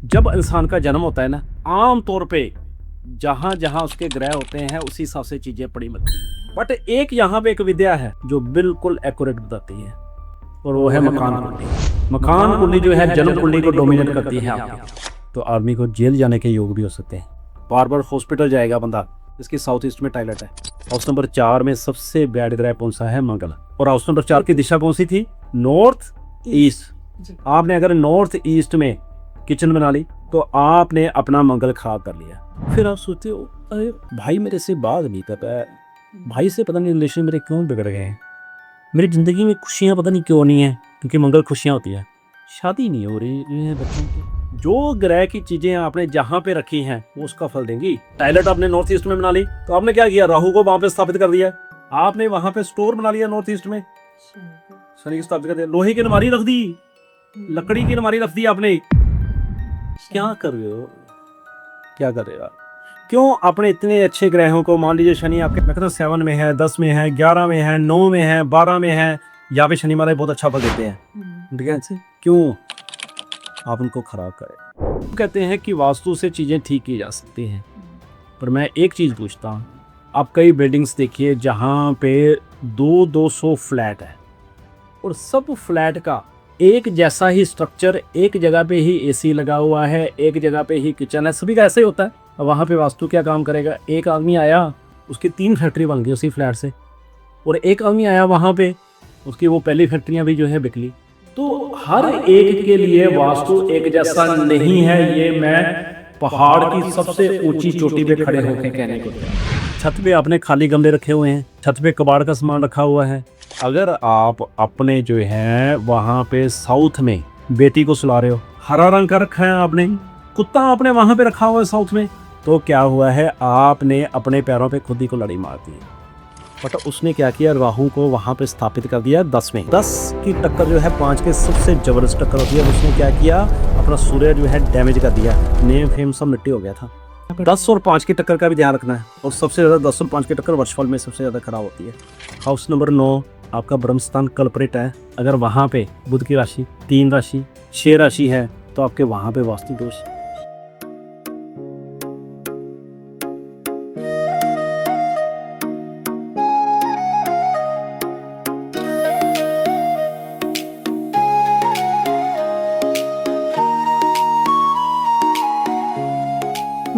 जब इंसान का जन्म होता है ना, आम तौर पे जहाँ जहाँ उसके ग्रह होते हैं उसी हिसाब से चीजें पड़ी मिलती हैं। बट एक यहाँ पे एक विद्या है जो बिल्कुल एक्यूरेट बताती है, और वो है मकान कुंडली। मकान कुंडली जो है जन्म कुंडली को डोमिनेट करती है आपकी। तो आदमी को जेल जाने के योग भी हो सकते हैं। बार बार हॉस्पिटल जाएगा बंदा। इसकी साउथ ईस्ट में टॉयलेट है। हाउस नंबर 4 में सबसे बैड ग्रह कौन सा है? मंगल। और हाउस नंबर 4 की दिशा कौन सी थी? North east. आपने अगर नॉर्थ ईस्ट में किचन बना ली तो आपने अपना मंगल खराब कर लिया। फिर आप सोचते हो, अरे भाई मेरे से बात नहीं कर रहा है, भाई से पता नहीं रिलेशन मेरे क्यों बिगड़ गए हैं, मेरी जिंदगी में खुशियां पता नहीं क्यों नहीं है, क्योंकि मंगल खुशियां होती है, शादी नहीं हो रही है बच्चों की। जो ग्रह की चीजें आपने जहां पे रखी हैं वो उसका फल देंगी। टॉयलेट आपने नॉर्थ ईस्ट में बना ली तो आपने क्या किया? राहु को वहां पे स्थापित कर दिया। आपने वहां पे स्टोर बना लिया नॉर्थ ईस्ट में, शनि को स्थापित कर दिया। लोहे की अलमारी रख दी, लकड़ी की अलमारी रख दी आपने। क्या कर रहे हो? क्या कर रहे हो? क्यों अपने इतने अच्छे ग्रहों को, मान लीजिए शनि आपके मैं कहता हूँ 7 में है, 10 में है, 11 में है, 9 में है, 12 में है, या पे शनि महाराज बहुत अच्छा फल देते हैं, ठीक है? क्यों आप उनको खराब करें? कहते हैं कि वास्तु से चीजें ठीक की जा सकती हैं, पर मैं एक चीज पूछता हूँ, आप कई बिल्डिंग्स देखिए जहाँ पे 200 फ्लैट है और सब फ्लैट का एक जैसा ही स्ट्रक्चर, एक जगह पे ही एसी लगा हुआ है, एक जगह पे ही किचन है, सभी का ऐसे ही होता है। अब वहाँ पे वास्तु क्या काम करेगा? एक आदमी आया, उसकी 3 फैक्ट्री बन गई उसी फ्लैट से, और एक आदमी आया वहाँ पे, उसकी वो पहली फैक्ट्रियाँ भी जो है बिक ली। तो हर एक के लिए वास्तु एक जैसा नहीं है। ये मैं पहाड़ की सबसे ऊंची चोटी पे खड़े होकर कहने को। छत पे आपने खाली गमले रखे हुए हैं, छत पे कबाड़ का सामान रखा हुआ है। अगर आप अपने जो है वहां पे साउथ में बेटी को सुला रहे हो, हरा रंग का रखा है आपने, कुत्ता आपने वहां पे रखा हुआ है साउथ में, तो क्या हुआ है? आपने अपने पैरों पे खुद ही को लड़ी मार दी। बट उसने क्या किया? राहु को वहां पे स्थापित कर दिया 10 में। 10 की टक्कर जो है 5 के सबसे जबरदस्त टक्कर होती है। उसने क्या किया? अपना सूर्य जो है डैमेज कर दिया, नेम फेम सब मिट्टी हो गया था। 10 और 5 की टक्कर का भी ध्यान रखना है, और सबसे ज्यादा 10 और 5 की टक्कर वर्षफल में सबसे ज्यादा खराब होती है। हाउस नंबर 9 आपका ब्रह्मस्थान कल्परेट है। अगर वहां पे बुध की राशि, 3 राशि, 6 राशि है तो आपके वहां पे वास्तु दोष।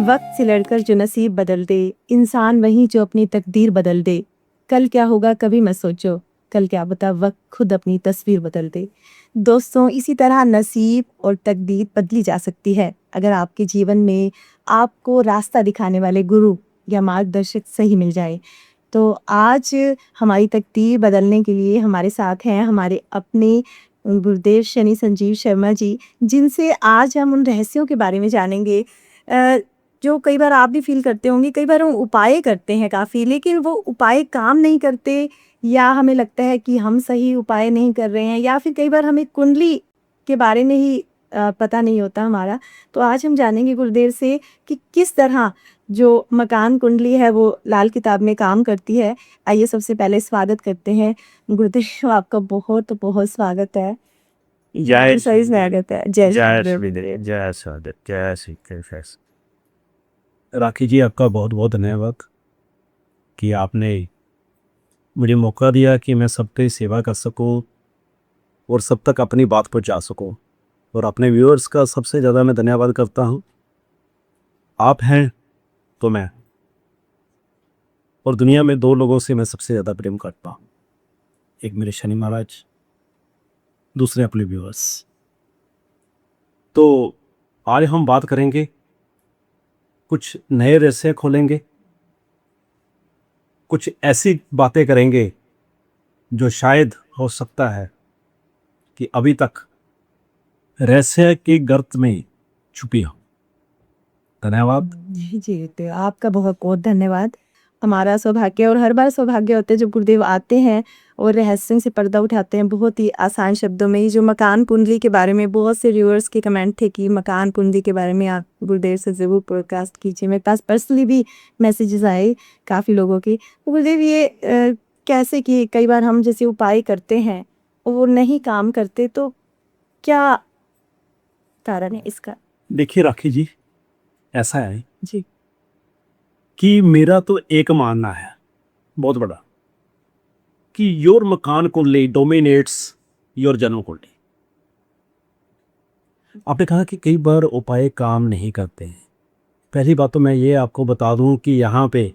वक्त से लड़कर जो नसीब बदल दे, इंसान वही जो अपनी तकदीर बदल दे। कल क्या होगा कभी मत सोचो, कल क्या पता वक्त खुद अपनी तस्वीर बदल दे। दोस्तों, इसी तरह नसीब और तकदीर बदली जा सकती है अगर आपके जीवन में आपको रास्ता दिखाने वाले गुरु या मार्गदर्शक सही मिल जाए। तो आज हमारी तकदीर बदलने के लिए हमारे साथ हैं हमारे अपने गुरुदेव शनि संजीव शर्मा जी, जिनसे आज हम उन रहस्यों के बारे में जानेंगे जो कई बार आप भी फील करते होंगे। कई बार हम उपाय करते हैं काफ़ी, लेकिन वो उपाय काम नहीं करते, या हमें लगता है कि हम सही उपाय नहीं कर रहे हैं, या फिर कई बार हमें कुंडली के बारे में ही पता नहीं होता हमारा। तो आज हम जानेंगे गुरुदेव से कि किस तरह जो मकान कुंडली है वो लाल किताब में काम करती है। आइए सबसे पहले स्वागत करते हैं गुरुदेव, आपका बहुत बहुत स्वागत है। जय सही स्वागत है। जय जय श्री श्री देव, जय स्वागत, जय श्री कृष्ण। राखी जी, आपका बहुत बहुत धन्यवाद कि आपने मुझे मौका दिया कि मैं सबकी सेवा कर सकूं और सब तक अपनी बात पहुंचा सकूं। और अपने व्यूअर्स का सबसे ज़्यादा मैं धन्यवाद करता हूं। आप हैं तो मैं, और दुनिया में 2 लोगों से मैं सबसे ज़्यादा प्रेम करता हूं, एक मेरे शनि महाराज, दूसरे अपने व्यूअर्स। तो आज हम बात करेंगे, कुछ नए रहस्य खोलेंगे, कुछ ऐसी बातें करेंगे जो शायद हो सकता है कि अभी तक रहस्य के गर्त में छुपी हो। धन्यवाद। जी, तो आपका बहुत-बहुत धन्यवाद। हमारा सौभाग्य, और हर बार सौभाग्य होता है जब गुरुदेव आते हैं और रहस्यों से पर्दा उठाते हैं बहुत ही आसान शब्दों में। ये जो मकान कुंडली के बारे में बहुत से व्यूअर्स के कमेंट थे कि मकान कुंडली के बारे में आप गुरुदेव से ज़रूर पॉडकास्ट कीजिए। मेरे पास पर्सनली भी मैसेजेस आए काफ़ी लोगों के। तो गुरुदेव, ये कैसे कि कई बार हम जैसे उपाय करते हैं और वो नहीं काम करते, तो क्या कारण है इसका? देखिए राखी जी, ऐसा है जी कि मेरा तो एक मानना है बहुत बड़ा कि योर मकान कुंडली डोमिनेट्स योर जन्म कुंडली। आपने कहा कि कई बार उपाय काम नहीं करते हैं। पहली बात तो मैं ये आपको बता दूं कि यहाँ पे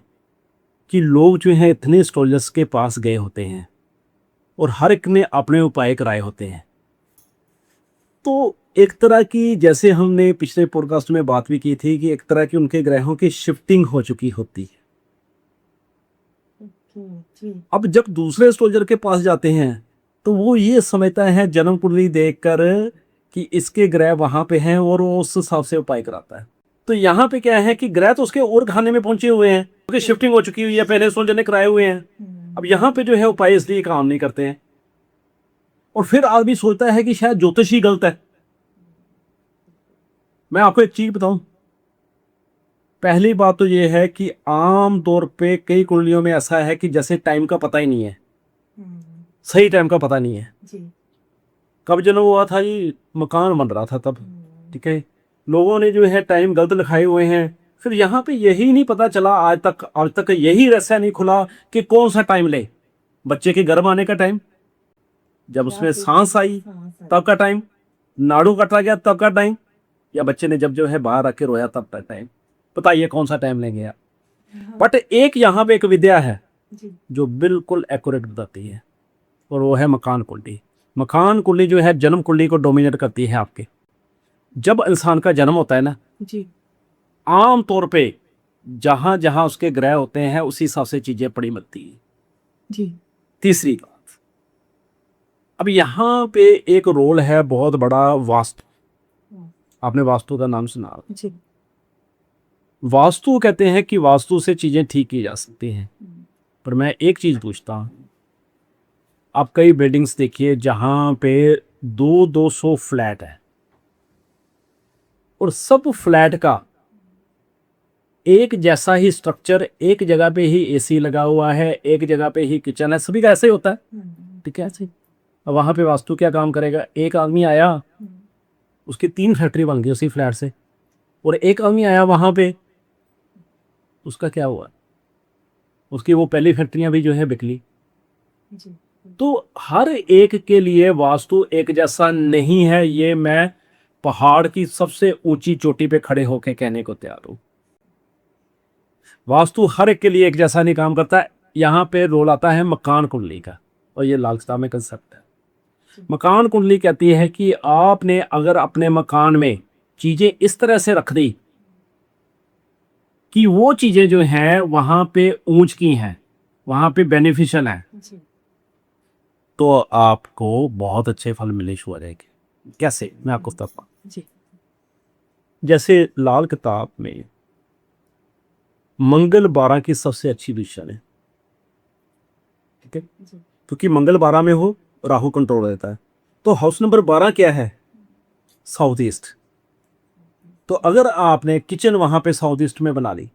कि लोग जो हैं इतने एस्ट्रोलजर्स के पास गए होते हैं और हर एक ने अपने उपाय कराए होते हैं। तो एक तरह की, जैसे हमने पिछले पॉडकास्ट में बात भी की थी, कि एक तरह की उनके ग्रहों की शिफ्टिंग हो चुकी होती है। अब जब दूसरे एस्ट्रोलजर के पास जाते हैं तो वो ये समझता है जन्म कुंडली देखकर कि इसके ग्रह वहां पे हैं और वो उस हिसाब से उपाय कराता है। तो यहाँ पे क्या है कि ग्रह तो उसके और खाने में पहुंचे हुए हैं क्योंकि शिफ्टिंग हो चुकी हुई है, पहले एस्ट्रोलजर ने कराए हुए हैं। अब यहाँ पे जो है उपाय इसलिए काम नहीं करते हैं और फिर आदमी सोचता है कि शायद ज्योतिष ही गलत है। मैं आपको एक चीज बताऊं, पहली बात तो ये है कि आम तौर पे कई कुंडलियों में ऐसा है कि जैसे टाइम का पता ही नहीं है, सही टाइम का पता नहीं है। कब जन्म हुआ था जी, मकान बन रहा था तब, ठीक है। लोगों ने जो है टाइम गलत लिखाए हुए हैं। फिर यहाँ पे यही नहीं पता चला आज तक यही रहस्य नहीं खुला कि कौन सा टाइम ले। बच्चे के गर्भ आने का टाइम, जब उसमें सांस आई तब का टाइम, नाड़ू कटा गया तब का टाइम, या बच्चे ने जब जो है बाहर आके रोया तब का टाइम। बताइए कौन सा टाइम लेंगे आप। बट एक यहाँ पे एक विद्या है जो बिल्कुल एक्यूरेट बताती है और वो है मकान कुंडली। मकान कुंडली जो है जन्म कुंडली को डोमिनेट करती है आपके। जब इंसान का जन्म होता है ना, जी आम तौर पे जहां जहां उसके ग्रह होते हैं उसी हिसाब से चीजें पड़ी मिलती हैं। जी तीसरी बात, अब यहाँ पे एक रोल है बहुत बड़ा वास्तु। आपने वास्तु का नाम सुना? जी वास्तु कहते हैं कि वास्तु से चीजें ठीक की जा सकती हैं। पर मैं एक चीज पूछता हूं, आप कई बिल्डिंग्स देखिए जहां पे 200 फ्लैट है और सब फ्लैट का एक जैसा ही स्ट्रक्चर, एक जगह पे ही एसी लगा हुआ है, एक जगह पे ही किचन है, सभी का ऐसे ही होता है, ठीक है ऐसे। अब वहां पे वास्तु क्या काम करेगा? एक आदमी आया, उसकी 3 फैक्ट्री बन गई उसी फ्लैट से, और एक आदमी आया वहां पे, उसका क्या हुआ? उसकी वो पहली फैक्ट्रियां भी जो है बिकली। तो हर एक के लिए वास्तु एक जैसा नहीं है, ये मैं पहाड़ की सबसे ऊंची चोटी पे खड़े होकर कहने को तैयार हूं। वास्तु हर एक के लिए एक जैसा नहीं काम करता है। यहाँ पे रोल आता है मकान कुंडली का, और ये लाल किताब में कंसेप्ट है। मकान कुंडली कहती है कि आपने अगर अपने मकान में चीजें इस तरह से रख दी कि वो चीजें जो हैं वहां पे ऊंच की हैं, वहां पे बेनिफिशियल है, तो आपको बहुत अच्छे फल मिलने शुरू हो जाएंगे। कैसे? मैं आपको बताता हूं। जी जैसे लाल किताब में मंगल 12 की सबसे अच्छी दिशा है, ठीक है, क्योंकि मंगल 12 में हो, राहु कंट्रोल रहता है। तो हाउस नंबर 12 क्या है? South east. तो अगर आपने किचन वहां पे साउथ ईस्ट में बना ली,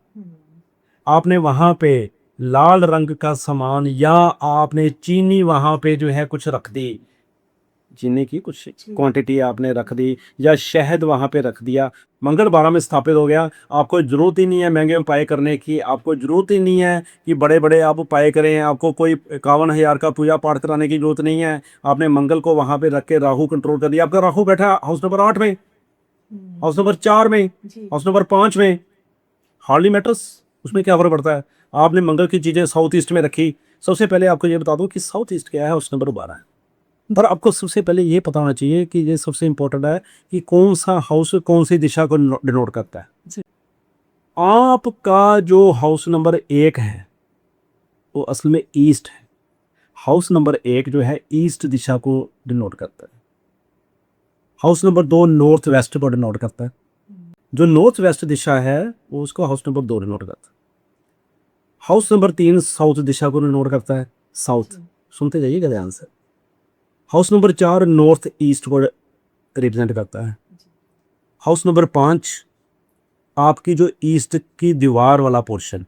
आपने वहां पे लाल रंग का सामान, या आपने चीनी वहां पे जो है कुछ रख दी, चीनी की कुछ क्वांटिटी आपने रख दी, या शहद वहां पे रख दिया, मंगल 12 में स्थापित हो गया। आपको जरूरत ही नहीं है महंगे उपाय करने की, आपको जरूरत ही नहीं है कि बड़े बड़े आप उपाय करें, आपको कोई 51,000 का पूजा पाठ कराने की जरूरत नहीं है। आपने मंगल को वहां पे रख के राहु कंट्रोल कर दिया। आपका राहु बैठा हाउस नंबर 8 में, हाउस नंबर 4 में, हाउस नंबर 5 में, हार्डली मैटर्स, उसमें क्या फर्क पड़ता है। आपने मंगल की चीजें साउथ ईस्ट में रखी। सबसे पहले आपको ये बता दूं कि साउथ ईस्ट क्या है, हाउस नंबर 12 है। पर आपको सबसे पहले ये पता होना चाहिए कि ये सबसे इंपॉर्टेंट है कि कौन सा हाउस कौन सी दिशा को डिनोट करता है। आपका जो हाउस नंबर 1 है वो असल में ईस्ट है। हाउस नंबर 1 जो है ईस्ट दिशा को डिनोट करता है। हाउस नंबर 2 नॉर्थ वेस्ट को डिनोट करता है। जो नॉर्थ वेस्ट दिशा है वो उसको हाउस नंबर 2 डिनोट करता है। हाउस नंबर 3 साउथ दिशा को डिनोट करता है, साउथ। सुनते जाइएगा ध्यान से। हाउस नंबर 4 नॉर्थ ईस्ट को रिप्रेजेंट करता है। हाउस नंबर 5 आपकी जो ईस्ट की दीवार वाला पोर्शन,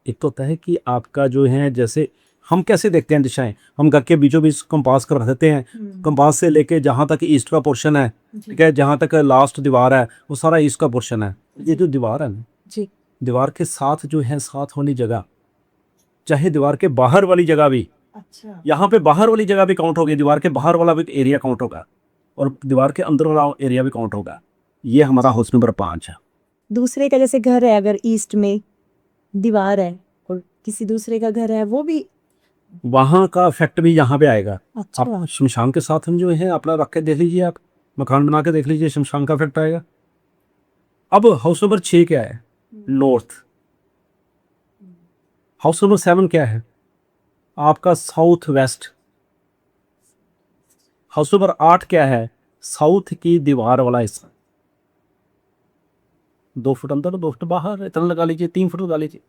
एक तो होता है कि आपका जो है जैसे हम कैसे देखते हैं दिशाएं? हम घर के बीचों बीच कंपास कर देते हैं, कंपास से लेके जहाँ तक ईस्ट का पोर्शन है, ठीक है, जहाँ तक लास्ट दीवार है वो सारा ईस्ट का पोर्शन है। ये जो दीवार है ना, जी दीवार के साथ जो है साथ वाली जगह, चाहे दीवार के बाहर वाली जगह भी, अच्छा यहाँ पे बाहर वाली जगह भी काउंट होगी, दीवार के बाहर वाला भी एरिया काउंट होगा और दीवार के अंदर वाला एरिया भी काउंट होगा। ये हमारा हाउस नंबर 5 है। दूसरे का जैसे घर है, अगर ईस्ट में दीवार है और किसी दूसरे का घर है वो भी वहाँ का इफेक्ट भी यहाँ पे आएगा। अच्छा आप शमशान के साथ हम जो है अपना रख के देख लीजिए, आप मकान बना के देख लीजिए, शमशान का इफेक्ट आएगा। अब हाउस नंबर 6 क्या है? नॉर्थ। हाउस नंबर 7 क्या है? आपका साउथ वेस्ट। हाउस नंबर 8 क्या है? साउथ की दीवार वाला हिस्सा। 2 फुट अंदर 2 फुट बाहर, इतना लगा लीजिए, 3 फुट लगा लीजिए।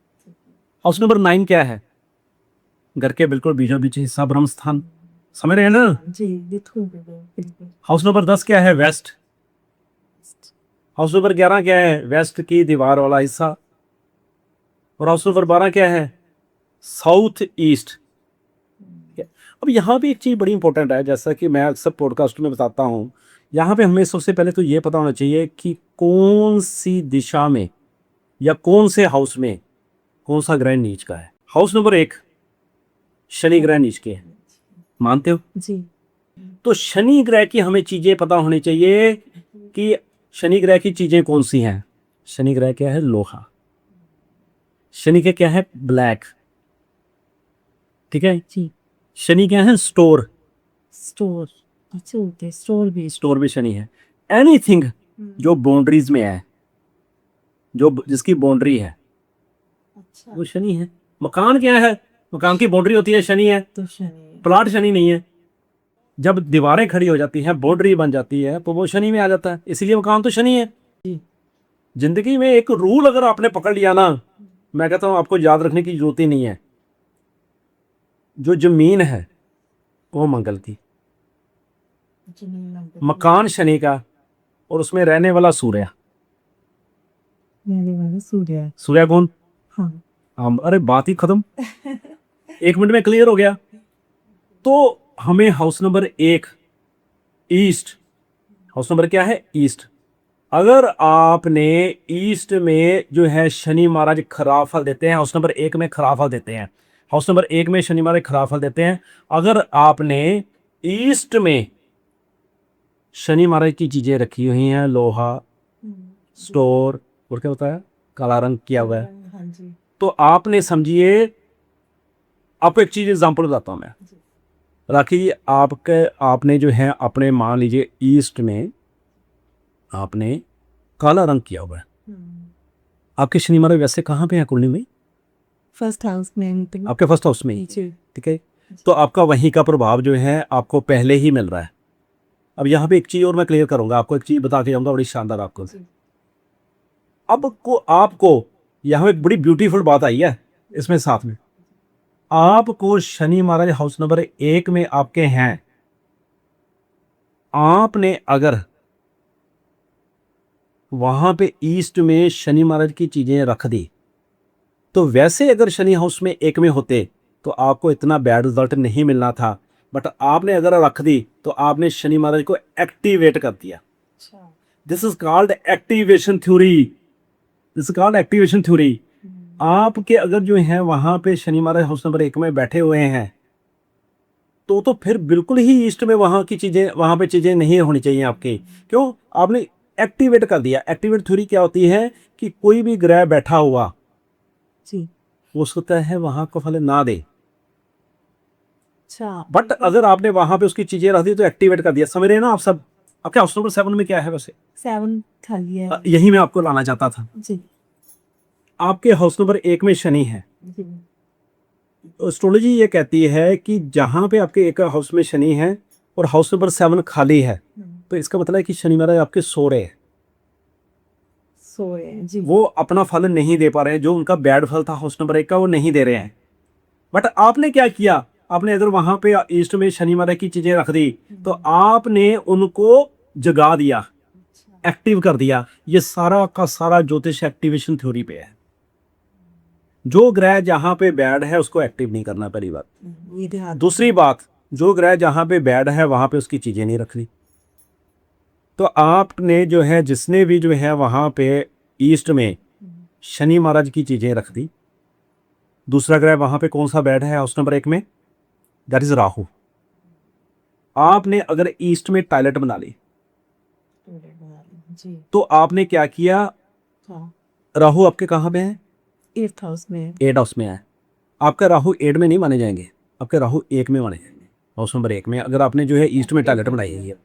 हाउस नंबर 9 क्या है? घर के बिल्कुल बीचों बीच हिस्सा, ब्रह्म स्थान। समझ रहे हैं ना? जी बिल्कुल हाउस नंबर 10 क्या है? वेस्ट। हाउस नंबर 11 क्या है? वेस्ट की दीवार वाला हिस्सा। और हाउस नंबर 12 क्या है? South east. अब यहाँ भी एक चीज़ बड़ी इंपॉर्टेंट है, जैसा कि मैं अक्सर पॉडकास्ट में बताता हूँ, यहाँ पे हमें सबसे पहले तो ये पता होना चाहिए कि कौन सी दिशा में या कौन से हाउस में कौन सा ग्रह नीच का है। हाउस नंबर 1 शनि ग्रह नीच के है, मानते हो? जी तो शनि ग्रह की हमें चीज़ें पता होनी चाहिए कि शनि ग्रह की चीज़ें कौन सी हैं। शनि ग्रह क्या है? लोहा। शनि के क्या है? ब्लैक। ठीक है। जी शनि क्या है? स्टोर। स्टोर, अच्छा होते स्टोर भी स्टोर भी शनि है। एनीथिंग जो बाउंड्रीज में है, जो जिसकी बाउंड्री है, अच्छा वो शनि है। मकान क्या है? मकान की बाउंड्री होती है, शनि है। तो शनि प्लाट शनि नहीं है। जब दीवारें खड़ी हो जाती हैं, बाउंड्री बन जाती है, तो वो शनि में आ जाता है, इसलिए मकान तो शनि है। जी जिंदगी में एक रूल अगर आपने पकड़ लिया ना, मैं कहता हूं आपको याद रखने की जरूरत ही नहीं है। जो जमीन है वो मंगल की, मकान शनि का, और उसमें रहने वाला सूर्य। सूर्य सूर्य कौन? हाँ हम, अरे बात ही खत्म। 1 मिनट में क्लियर हो गया। तो हमें house number 1 east, house number क्या है? ईस्ट। अगर आपने ईस्ट में जो है शनि महाराज खराब फल देते हैं, हाउस नंबर 1 में खराब फल देते हैं, हाउस नंबर 1 में शनि महाराज खराब फल देते हैं। अगर आपने ईस्ट में शनि महाराज की चीजें रखी हुई हैं, लोहा, स्टोर, और क्या होता है, काला रंग किया हुआ है, हाँ जी तो आपने समझिए, आपको एक चीज एग्जांपल बताता हूं मैं। राखी जी, आपने जो है अपने, मान लीजिए ईस्ट में आपने काला रंग किया हुआ है, आपके शनि महाराज वैसे कहाँ पे हैं कुंडली में? फर्स्ट हाउस में आपके फर्स्ट हाउस में ही, जी ठीक है। तो आपका वहीं का प्रभाव जो है आपको पहले ही मिल रहा है। अब यहाँ पे एक चीज और मैं क्लियर करूंगा, आपको एक चीज बता के जाऊंगा बड़ी शानदार आपको। अब को आपको यहाँ एक बड़ी ब्यूटीफुल बात आई है इसमें साथ में, आपको शनि महाराज हाउस नंबर 1 में आपके हैं, आपने अगर वहां पे ईस्ट में शनि महाराज की चीजें रख दी, तो वैसे अगर शनि हाउस में 1 में होते तो आपको इतना बैड रिजल्ट नहीं मिलना था, बट आपने अगर रख दी तो आपने शनि महाराज को एक्टिवेट कर दिया। This is called activation theory, this is called activation theory. आपके अगर जो है वहां पे शनि महाराज हाउस नंबर 1 में बैठे हुए हैं, तो फिर बिल्कुल ही ईस्ट में वहां की चीजें, वहां पे चीजें नहीं होनी चाहिए आपकी। क्यों? आपने एक्टिवेट कर दिया। एक्टिवेट थ्योरी क्या होती है कि कोई भी ग्रह बैठा हुआ जी हो सकता है वहां को फल ना दे, अच्छा बट अगर आपने वहां पे उसकी चीजें रख दी तो एक्टिवेट कर दिया। समझ रहे हैं ना आप सब? आपके हाउस नंबर 7 में क्या है वैसे? 7 खाली है यही मैं आपको लाना चाहता था। जी आपके हाउस नंबर 1 में शनि है। एस्ट्रोलॉजी ये कहती है कि जहां पे आपके एक हाउस में शनि है और हाउस नंबर 7 खाली है, तो इसका मतलब है कि शनि महाराज आपके सो रहे हैं, सोए जी वो अपना फल नहीं दे पा रहे हैं। जो उनका बैड फल था हाउस नंबर 1 का, वो नहीं दे रहे हैं। बट आपने क्या किया? आपने अगर वहां पे ईस्ट में शनि महाराज की चीजें रख दी, तो आपने उनको जगा दिया, एक्टिव कर दिया। ये सारा का सारा ज्योतिष एक्टिवेशन थ्योरी पे है। जो ग्रह जहाँ पे बैड है उसको एक्टिव नहीं करना, पहली बात। ये ध्यान दूसरी बात, जो ग्रह जहाँ पे बैड है वहाँ पे उसकी चीज़ें नहीं रखनी। तो आपने जो है जिसने भी जो है वहाँ पे ईस्ट में शनि महाराज की चीज़ें रख दी। दूसरा ग्रह वहाँ पे कौन सा बैड है हाउस नंबर 1 में, दैट इज राहु। आपने अगर ईस्ट में टॉयलेट बना ली जी तो आपने क्या किया, हाँ राहु आपके कहाँ पे है, 8th हाउस में 8 हाउस में है। आपका राहु 8 में नहीं माने जाएंगे, आपके राहु 1 में माने जाएंगे। हाउस नंबर 1 में अगर आपने जो है ईस्ट में टॉयलेट बनाई है,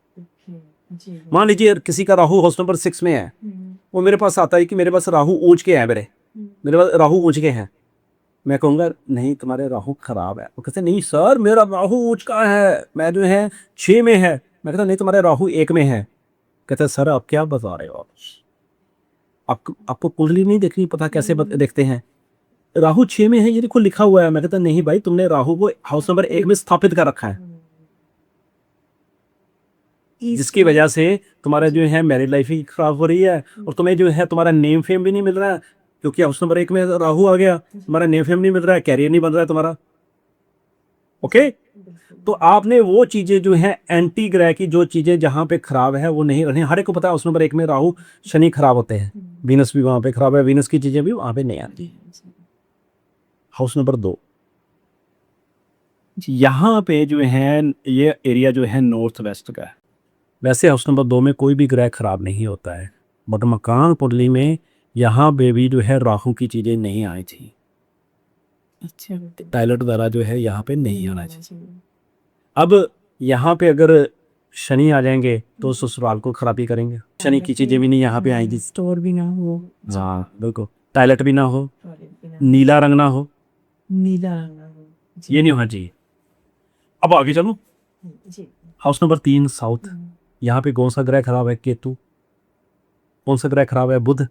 जी मान लीजिए किसी का राहु हाउस नंबर 6 में है, वो मेरे पास आता है कि मेरे पास राहु ऊंच के हैं, मेरे पास राहु ऊंच के हैं। मैं कहूँगा नहीं तुम्हारे राहु खराब है। वो कहते नहीं सर मेरा राहु ऊंच का है, मैं जो है 6 में है। मैं कहता नहीं तुम्हारे राहु 1 में है। कहते सर आप क्या बता रहे हो, आपको कुंडली नहीं देखनी, पता कैसे देखते हैं, राहु 6 में है ये देखो लिखा हुआ है। मैं कहता नहीं भाई तुमने राहु को हाउस नंबर 1 में स्थापित कर रखा है, जिसकी वजह से तुम्हारा जो है मैरिड लाइफ ही खराब हो रही है और तुम्हें जो है तुम्हारा नेम फेम भी नहीं मिल रहा है, क्योंकि हाउस नंबर 1 में राहु आ गया, तुम्हारा नेम फेम नहीं मिल रहा है, कैरियर नहीं बन रहा है तुम्हारा। ओके, तो आपने वो चीजें जो है एंटी ग्रह की जो चीजें जहां पे खराब है वो नहीं रखनी। हर एक को पता है हाउस नंबर 1 में राहु शनि खराब होते हैं, वीनस भी वहां पे खराब है, वीनस की चीजें भी वहां पे नहीं आती। हाउस नंबर 2, यहाँ पे जो है ये एरिया जो है नॉर्थ वेस्ट का है। वैसे हाउस नंबर 2 में कोई भी ग्रह खराब नहीं होता है, बट मकान कुंडली में यहाँ पे भी जो है राहु की चीजें नहीं आई थी। अच्छा टॉयलेट वगैरह जो है यहाँ पे नहीं आना चाहिए। अब यहाँ पे अगर शनि आ जाएंगे तो ससुराल को खराबी करेंगे। शनि की चीजें भी नहीं यहाँ पे आएंगी। स्टोर भी ना हो, हाँ बिल्कुल, टॉयलेट भी ना हो, नीला रंग ना हो, नीला रंग ना हो ये नहीं होना चाहिए। अब आगे चलो, जी हाउस नंबर 3 साउथ, यहाँ पे कौन सा ग्रह खराब है, केतु। कौन सा ग्रह खराब है, बुध।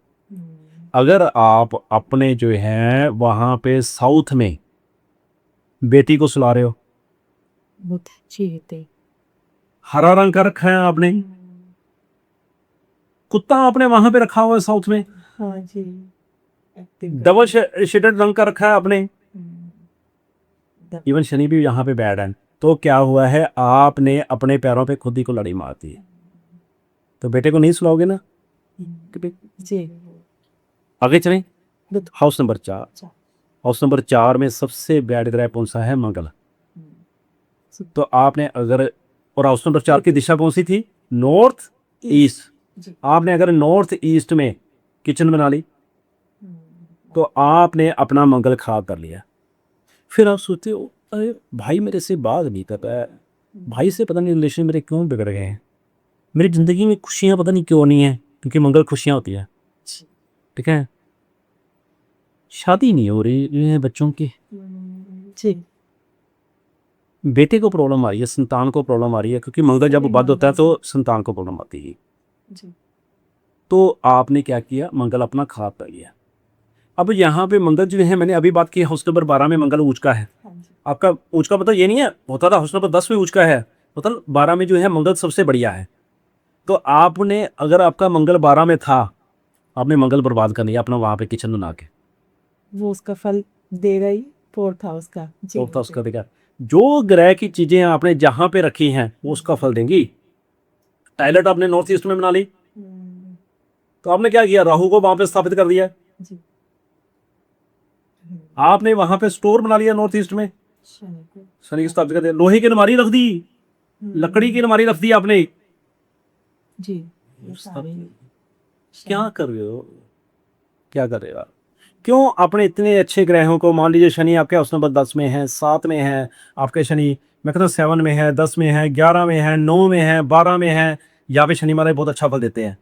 अगर आप अपने जो है वहां पे साउथ में बेटी को सुला रहे हो, बुध चीते हरा रंग का रखा है आपने, कुत्ता आपने वहां पे रखा हुआ है साउथ में, हाँ जी डबल शेडेड रंग का रखा है आपने, इवन शनि भी यहाँ पे बैड है। तो क्या हुआ है, आपने अपने पैरों पे खुद ही को लड़ी मार दी। तो बेटे को नहीं सुलाओगे ना। जी आगे चलें, हाउस नंबर 4, हाउस नंबर 4 में सबसे बैड ग्रह कौन सा है, मंगल। तो आपने अगर, और हाउस नंबर 4 की दिशा कौन सी थी, नॉर्थ ईस्ट। आपने अगर नॉर्थ ईस्ट में किचन बना ली तो आपने अपना मंगल खराब कर लिया। फिर आप सोचते हो अरे भाई मेरे से बात नहीं कर रहा है, भाई से पता नहीं रिलेशन मेरे क्यों बिगड़ गए हैं, मेरी ज़िंदगी में खुशियाँ पता नहीं क्यों नहीं है, क्योंकि मंगल खुशियाँ होती है। ठीक है, शादी नहीं हो रही है बच्चों की, जी बेटे को प्रॉब्लम आ रही है, संतान को प्रॉब्लम आ रही है, क्योंकि मंगल जब बद होता है तो संतान को प्रॉब्लम आती है। जी तो आपने क्या किया, मंगल अपना खराब कर लिया। अब यहाँ पे मंगल जो है, मैंने अभी बात की हाउस नंबर 12 में मंगल ऊंच का है। आपका ऊंच का मतलब ये नहीं है, होता था हाउस नंबर 10 में ऊंच का है, मतलब 12 में जो है मंगल सबसे बढ़िया है। तो आपने अगर आपका मंगल 12 में था, आपने मंगल बर्बाद कर लिया अपना वहाँ पे किचन बना के। वो उसका फल देगा ही, 4th हाउस का जी तो था उसका देखा, जो ग्रह की चीजें आपने जहाँ पे रखी हैं वो उसका फल देंगी। टॉयलेट आपने नॉर्थ ईस्ट में बना ली, तो आपने क्या किया, राहु को वहां पे स्थापित कर दिया। जी आपने वहां पे स्टोर बना लिया नॉर्थ ईस्ट में, शनि की स्थापित कर दिया। लोहे की अलमारी रख दी, लकड़ी की अलमारी रख दी आपने। जी क्या कर रहे हो, क्या कर रहे हो आप? क्यों अपने इतने अच्छे ग्रहों को, मान लीजिए शनि आपके हाउस नंबर 10 में है, 7 में है, आपके शनि मैं कहता हूँ 7 में है, 10 में है, 11 में है, 9 में है, 12 में है, यहाँ पे शनि महाराज बहुत अच्छा फल देते हैं।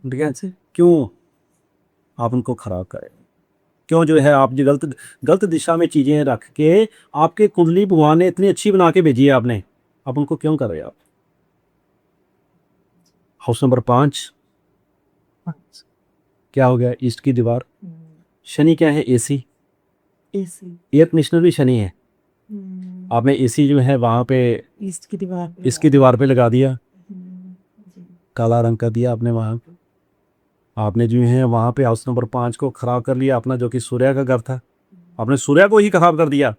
ठीक है, क्यों आप उनको खराब करें, क्यों जो है आप जो गलत गलत दिशा में चीजें रख के, आपके कुंडली भगवान ने इतनी अच्छी बना के भेजी है आपने, आप उनको क्यों कर रहे हो आप। हाउस नंबर 5 क्या हो गया, ईस्ट की दीवार। शनि क्या है, एसी, एयर कंडीशनर भी शनि है। आपने एसी जो है वहां पे ईस्ट की दीवार इसकी दीवार पे लगा दिया, काला रंग कर दिया आपने वहां। आपने जो है वहां पे हाउस नंबर 5 को खराब कर लिया अपना, जो कि सूर्य का घर था। आपने सूर्य को ही खराब कर दिया।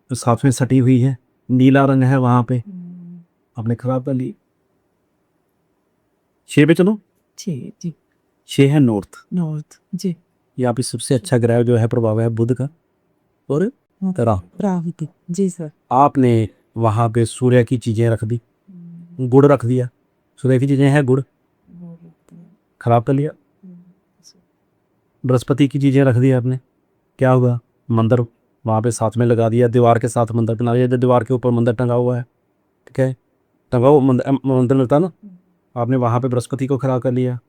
तो साथ में सटी हुई है, नीला रंग है वहां पे, आपने खराब कर ली। 6 पे चलो। जी जी 6 है नॉर्थ। नॉर्थ जी यहाँ पे सबसे अच्छा ग्रह जो है प्रभाव है बुध का और राहु। राहु की जी सर। आपने वहां पे सूर्य की चीजें रख दी, गुड़ रख दिया। सूर्य की चीजें हैं गुड़, खराब कर लिया। बृहस्पति की चीजें रख दी आपने, क्या हुआ? मंदिर वहां पे साथ में लगा दिया, दीवार के साथ मंदिर बना दिया। दीवार के ऊपर मंदिर टंगा हुआ है, ठीक है, टंगा हुआ मंदिर मिलता ना, आपने वहां पे बृहस्पति को खराब कर लिया।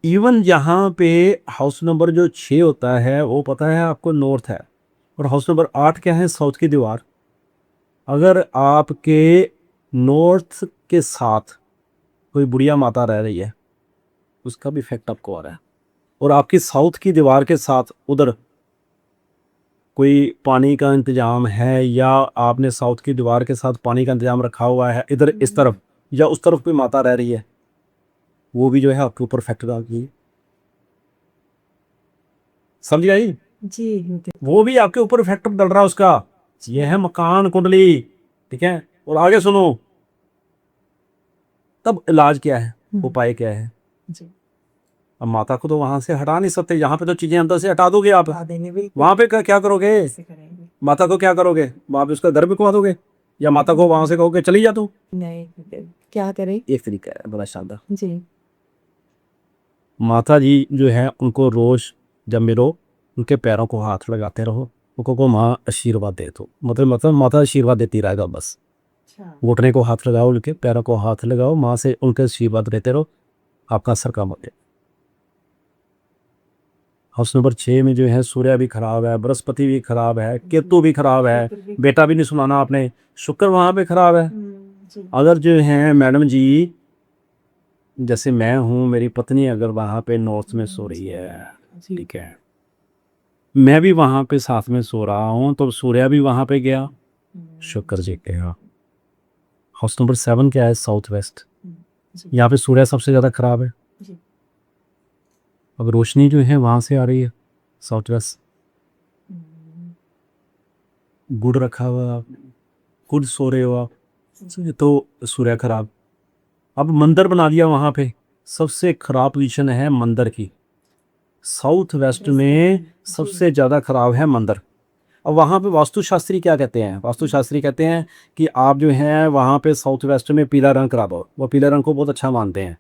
इवन यहाँ पे हाउस नंबर जो 6 होता है वो पता है आपको नॉर्थ है, और हाउस नंबर 8 क्या है? साउथ की दीवार। अगर आपके नॉर्थ के साथ कोई बुढ़िया माता रह रही है, उसका भी इफेक्ट आपको आ रहा है। और आपकी साउथ की दीवार के साथ उधर कोई पानी का इंतजाम है, या आपने साउथ की दीवार के साथ पानी का इंतजाम रखा हुआ है इधर इस तरफ, या उस तरफ कोई माता रह रही है, वो भी जो है आपके ऊपर इफेक्ट डाल रही है। समझ आई? जी वो भी आपके ऊपर इफेक्ट डल रहा है उसका। ये है मकान कुंडली, ठीक है। और आगे सुनो, तब इलाज क्या है, उपाय क्या है? जी अब माता को तो वहां से हटा नहीं सकते, यहाँ पे तो चीजें अंदर से हटा दोगे आप, देंगे वहां पे क्या करोगे? करेंगे माता को क्या करोगे? वहां पे उसका घर भी घुमा दोगे, या माता को वहां से कहोगे चली जा तू? नहीं क्या करें एक तरीका है बड़ा शानदार। जी माता जी जो है उनको रोज जब मिलो उनके पैरों को हाथ लगाते रहो, उनको को माँ आशीर्वाद दे दो, मतलब माता आशीर्वाद देती रहेगा बस। अच्छा घुटने को हाथ लगाओ, उनके पैरों को हाथ लगाओ, माँ से उनके आशीर्वाद लेते रहो, आपका असर कम हो जाए। हाउस नंबर 6 में जो है सूर्य भी खराब है, बृहस्पति भी खराब है, केतु भी खराब है, बेटा भी नहीं सुनाना आपने, शुक्र वहां पे खराब है। अगर जो है मैडम जी, जैसे मैं हूँ, मेरी पत्नी अगर वहां पे नॉर्थ में सो रही है, ठीक है, मैं भी वहां पे साथ में सो रहा हूँ, तो सूर्य भी वहां पे गया, शुक्र जी गया। हाउस नंबर 7 क्या है? South west. यहाँ पे सूर्य सबसे ज्यादा खराब है। अब रोशनी जो है वहां से आ रही है साउथ वेस्ट। गुड़ रखा हुआ आपने, खुद सो रहे हो आप, तो सूर्य खराब। अब मंदिर बना दिया वहां पे, सबसे खराब पोजीशन है मंदिर की, साउथ वेस्ट में सबसे ज़्यादा खराब है मंदिर। अब वहाँ पे वास्तुशास्त्री क्या कहते हैं? वास्तुशास्त्री कहते हैं कि आप जो हैं वहाँ पे साउथ वेस्ट में पीला रंग करा दो, वो पीला रंग को बहुत अच्छा मानते हैं।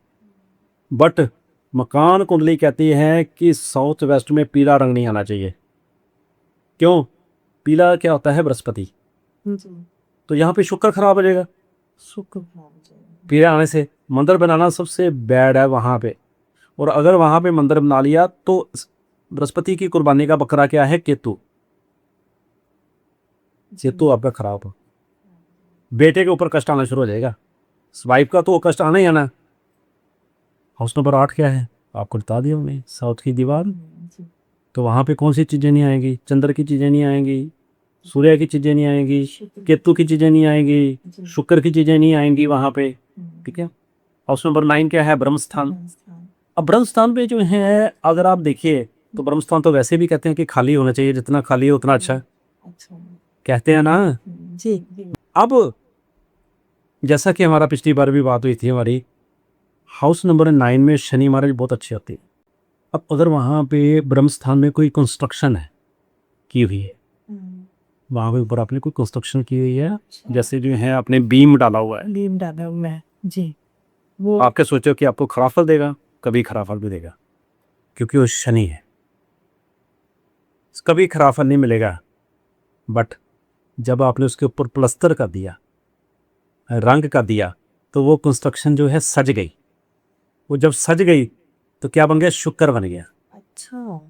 बट मकान कुंडली कहती है कि साउथ वेस्ट में पीला रंग नहीं आना चाहिए। क्यों? पीला क्या होता है? बृहस्पति। तो यहाँ पे शुक्र खराब हो जाएगा, शुक्र पीले आने से। मंदिर बनाना सबसे बैड है वहाँ पे। और अगर वहाँ पे मंदिर बना लिया तो बृहस्पति की कुर्बानी का बकरा क्या है? केतु। केतु आपका खराब हो, बेटे के ऊपर कष्ट आना शुरू हो जाएगा, वाइफ का तो कष्ट आना ही आना। हाउस नंबर 8 क्या है? आपको बता दिया हमने, साउथ की दीवार। तो वहाँ पे कौन सी चीज़ें नहीं आएंगी? चंद्र की चीज़ें नहीं आएंगी, सूर्य की चीज़ें नहीं आएंगी, केतु की चीज़ें नहीं आएंगी, शुक्र की चीज़ें नहीं आएंगी वहाँ पे, ठीक है। हाउस नंबर 9 क्या है? ब्रह्मस्थान। अब ब्रह्मस्थान पे जो है अगर आप देखिए तो ब्रह्मस्थान तो वैसे भी कहते हैं कि खाली होना चाहिए, जितना खाली है उतना अच्छा है, कहते हैं ना। जी अब जैसा कि हमारा पिछली बार भी बात हुई थी हमारी, हाउस नंबर 9 में शनि महाराज बहुत अच्छे होते हैं। अब अगर वहाँ पे ब्रह्मस्थान में कोई कंस्ट्रक्शन है की हुई है, वहाँ पे ऊपर आपने कोई कंस्ट्रक्शन की हुई है, जैसे जो है आपने बीम डाला हुआ है, लीम डाला हुआ है जी, वो आपके सोचो कि आपको खराब फल देगा, कभी खराब फल भी देगा, क्योंकि वो शनि है, कभी खराब फल नहीं मिलेगा। बट जब आपने उसके ऊपर प्लस्तर कर दिया, रंग कर दिया, तो वो कंस्ट्रक्शन जो है सज गई। वो जब सज गई तो क्या बन गया? शुक्र बन गया। अच्छा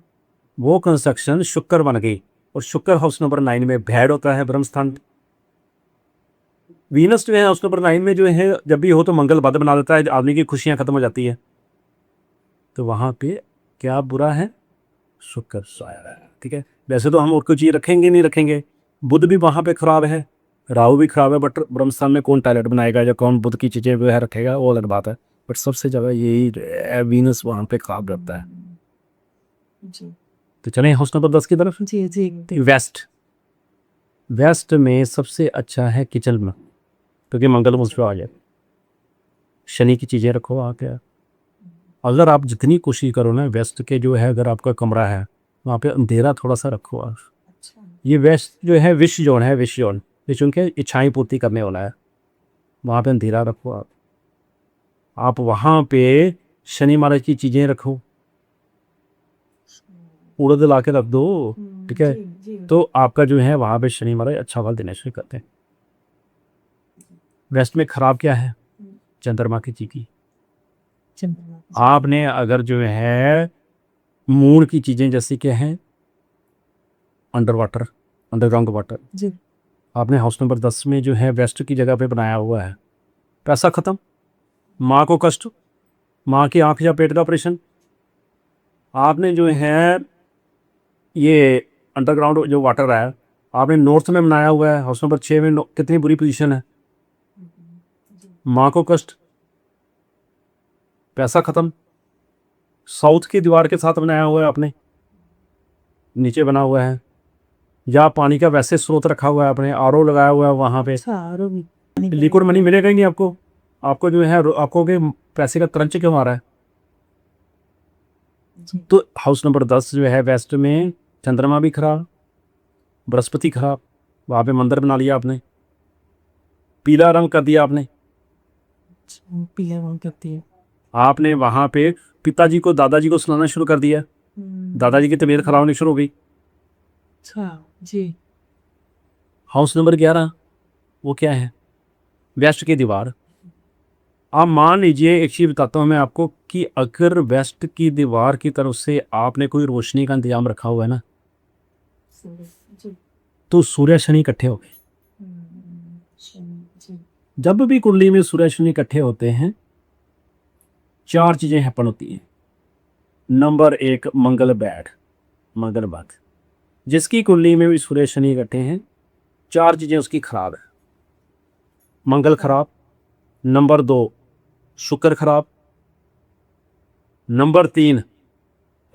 वो कंस्ट्रक्शन शुक्र बन गई। और शुक्र हाउस नंबर 9 में भेड़ होता है ब्रह्मस्थान। वीनस जो है हाउस नंबर 9 में जो है जब भी हो तो मंगल बद बना देता है, आदमी की खुशियां खत्म हो जाती है। तो वहां पे क्या बुरा है? शुक्र सोया है, ठीक है। वैसे तो हम और कोई चीज रखेंगे नहीं रखेंगे। बुध भी वहां पे खराब है, राहु भी खराब है, बट ब्रह्मस्थान में कौन टॉयलेट बनाएगा या कौन बुध की चीजें जो है रखेगा, वो अलग बात है। बट सबसे ज्यादा यही वीनस वहां पे खराब रहता है। जी तो चलें हाउस नंबर 10 की तरफ। जी जी वेस्ट, वेस्ट में सबसे अच्छा है किचन में, क्योंकि मंगल मुझ पर आ जाए। शनि की चीज़ें रखो आके। अगर आप जितनी कोशिश करो ना, वेस्ट के जो है अगर आपका कमरा है वहाँ पे अंधेरा थोड़ा सा रखो आप। ये वेस्ट जो है विश जोन है, विश जोन, विश जोन के इच्छाएं पूर्ति करने वाला है, वहाँ पे अंधेरा रखो आप वहाँ पे शनि महाराज की चीज़ें रखो, उड़द ला के रख दो, ठीक है। तो आपका जो है वहाँ पे शनि महाराज अच्छा फल देने शुरू करते हैं। वेस्ट में खराब क्या है? चंद्रमा की चीज़। आपने अगर जो है मून की चीज़ें जैसे कि हैं अंडर वाटर, अंडरग्राउंड वाटर, जी आपने हाउस नंबर 10 में जो है वेस्ट की जगह पे बनाया हुआ है, पैसा ख़त्म, माँ को कष्ट, माँ की आँख या पेट का ऑपरेशन। आपने जो है ये अंडरग्राउंड जो वाटर है आपने नॉर्थ में बनाया हुआ है, हाउस नंबर 6 में कितनी बुरी पोजीशन है, माँ को कष्ट, पैसा ख़त्म। साउथ की दीवार के साथ बनाया हुआ है आपने, नीचे बना हुआ है, या पानी का वैसे स्रोत रखा हुआ है आपने, आरओ लगाया हुआ है वहाँ पे, लिक्विड मनी मिलेगा ही नहीं आपको। आपको जो है आपको के पैसे का क्रंच क्यों आ रहा है? तो हाउस नंबर 10 जो है वेस्ट में चंद्रमा भी खराब, बृहस्पति खराब, वहाँ पे मंदिर बना लिया आपने, पीला रंग कर दिया आपने, पीला रंग करती है। आपने वहाँ पे पिताजी को दादाजी को सुनाना शुरू कर दिया, दादाजी की तबीयत खराब होनी शुरू हो गई। अच्छा जी हाउस नंबर 11 वो क्या है? वेस्ट की दीवार। आप मान लीजिए, एक चीज़ बताता हूँ मैं आपको कि अगर वेस्ट की दीवार की तरफ से आपने कोई रोशनी का इंतजाम रखा हुआ है ना, तो सूर्य शनि इकट्ठे हो गए। जब भी कुंडली में सूर्य शनि इकट्ठे होते हैं 4 चीज़ें हैपन होती हैं। नंबर 1 मंगल बैड, मंगल बात, जिसकी कुंडली में भी सूर्य शनि इकट्ठे हैं 4 चीज़ें उसकी खराब है। मंगल खराब, नंबर 2 शुक्र खराब, नंबर 3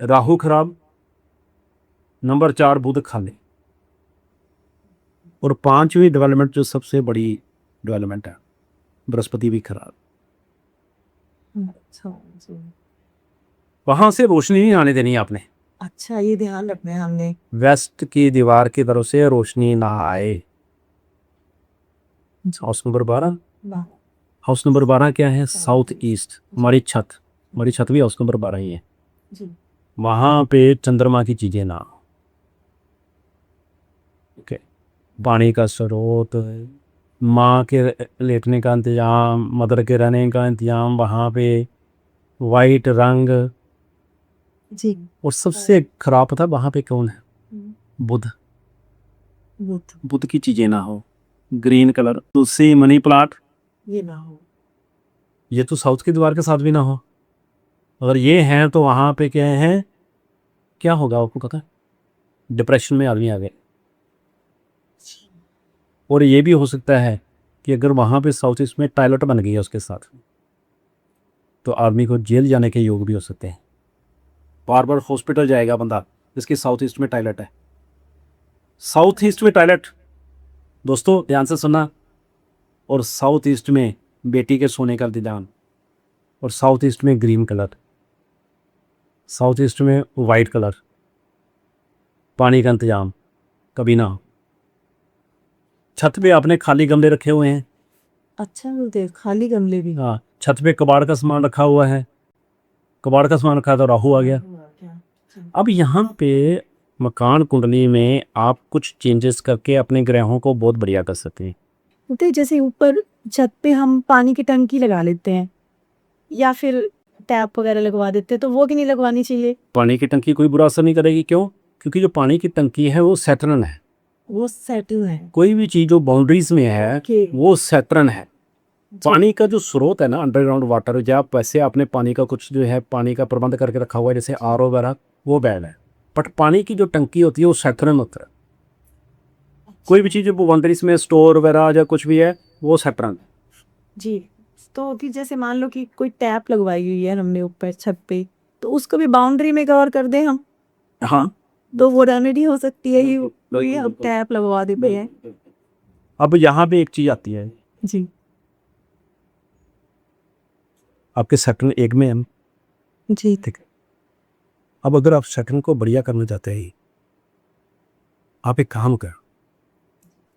राहु खराब, नंबर 4 बुध खाली, और 5वीं डेवलपमेंट जो सबसे बड़ी डेवलपमेंट है बृहस्पति भी खराब। वहां से रोशनी नहीं आने देनी आपने। अच्छा ये ध्यान रखना है हमने। वेस्ट की दीवार की तरफ से रोशनी ना आए। हाउस नंबर 12, हाउस नंबर 12 क्या है? साउथ ईस्ट, हमारी छत, हमारी छत भी हाउस नंबर 12 ही है। वहां पे चंद्रमा की चीजें ना, ओके। पानी का स्रोत, माँ के लेटने का इंतजाम, मदर के रहने का इंतजाम वहाँ पे, वाइट रंग। जी और सबसे खराब पता वहाँ पे कौन है? बुध। बुध की चीज़ें ना हो, ग्रीन कलर, तुलसी, मनी प्लांट, ये ना हो। ये तो साउथ की दीवार के साथ भी ना हो। अगर ये हैं तो वहाँ पे क्या है, क्या होगा आपको पता है? डिप्रेशन में आदमी आ गए। और ये भी हो सकता है कि अगर वहाँ पे साउथ ईस्ट में टॉयलेट बन गई है उसके साथ, तो आदमी को जेल जाने के योग भी हो सकते हैं। बार बार हॉस्पिटल जाएगा बंदा जिसकी साउथ ईस्ट में टॉयलेट है। साउथ ईस्ट में टॉयलेट, दोस्तों ध्यान से सुनना, और साउथ ईस्ट में बेटी के सोने का इंतजाम, और साउथ ईस्ट में ग्रीन कलर, साउथ ईस्ट में वाइट कलर, पानी का इंतजाम कभी ना हो। छत पे आपने खाली गमले रखे हुए हैं। अच्छा बोलते खाली गमले भी। हाँ, छत पे कबाड़ का सामान रखा हुआ है, कबाड़ का सामान रखा तो राहु आ गया। अब यहाँ पे मकान कुंडली में आप कुछ चेंजेस करके अपने ग्रहों को बहुत बढ़िया कर सकते हैं। बोलते जैसे ऊपर छत पे हम पानी की टंकी लगा लेते हैं या फिर टैप वगैरह लगवा देते हैं, तो वो भी नहीं लगवानी चाहिए। पानी की टंकी कोई बुरा असर नहीं करेगी। क्यों? क्योंकि जो पानी की टंकी है वो सैटर्न है। वो सेटल है। कोई भी चीज़ जो बाउंड्रीज में है Okay. वो सैटर्न है। पानी का जो स्रोत है ना, अंडरग्राउंड वाटर, जब वैसे आपने पानी का कुछ जो है पानी का प्रबंध करके रखा हुआ है जैसे आरओ वगैरह, वो बैड है। बट पानी की जो टंकी होती है वो सैटर्न होता है। कोई भी चीज़ जो बाउंड्रीज में स्टोर वगैरह या कुछ भी है वो सैटर्न है। जी तो कि जैसे मान लो कि कोई टैप लगवाई हुई है हमने ऊपर छत पे, तो उसको भी बाउंड्री में कवर कर दें हम। हाँ, तो वो रेमेडी हो सकती है ये अब टैप लगवा देते हैं। अब यहाँ पे एक चीज आती है, जी आपके सेक्टर 1 में हम, जी ठीक है। अब अगर आप सेक्टर को बढ़िया करना चाहते हैं, आप एक काम कर,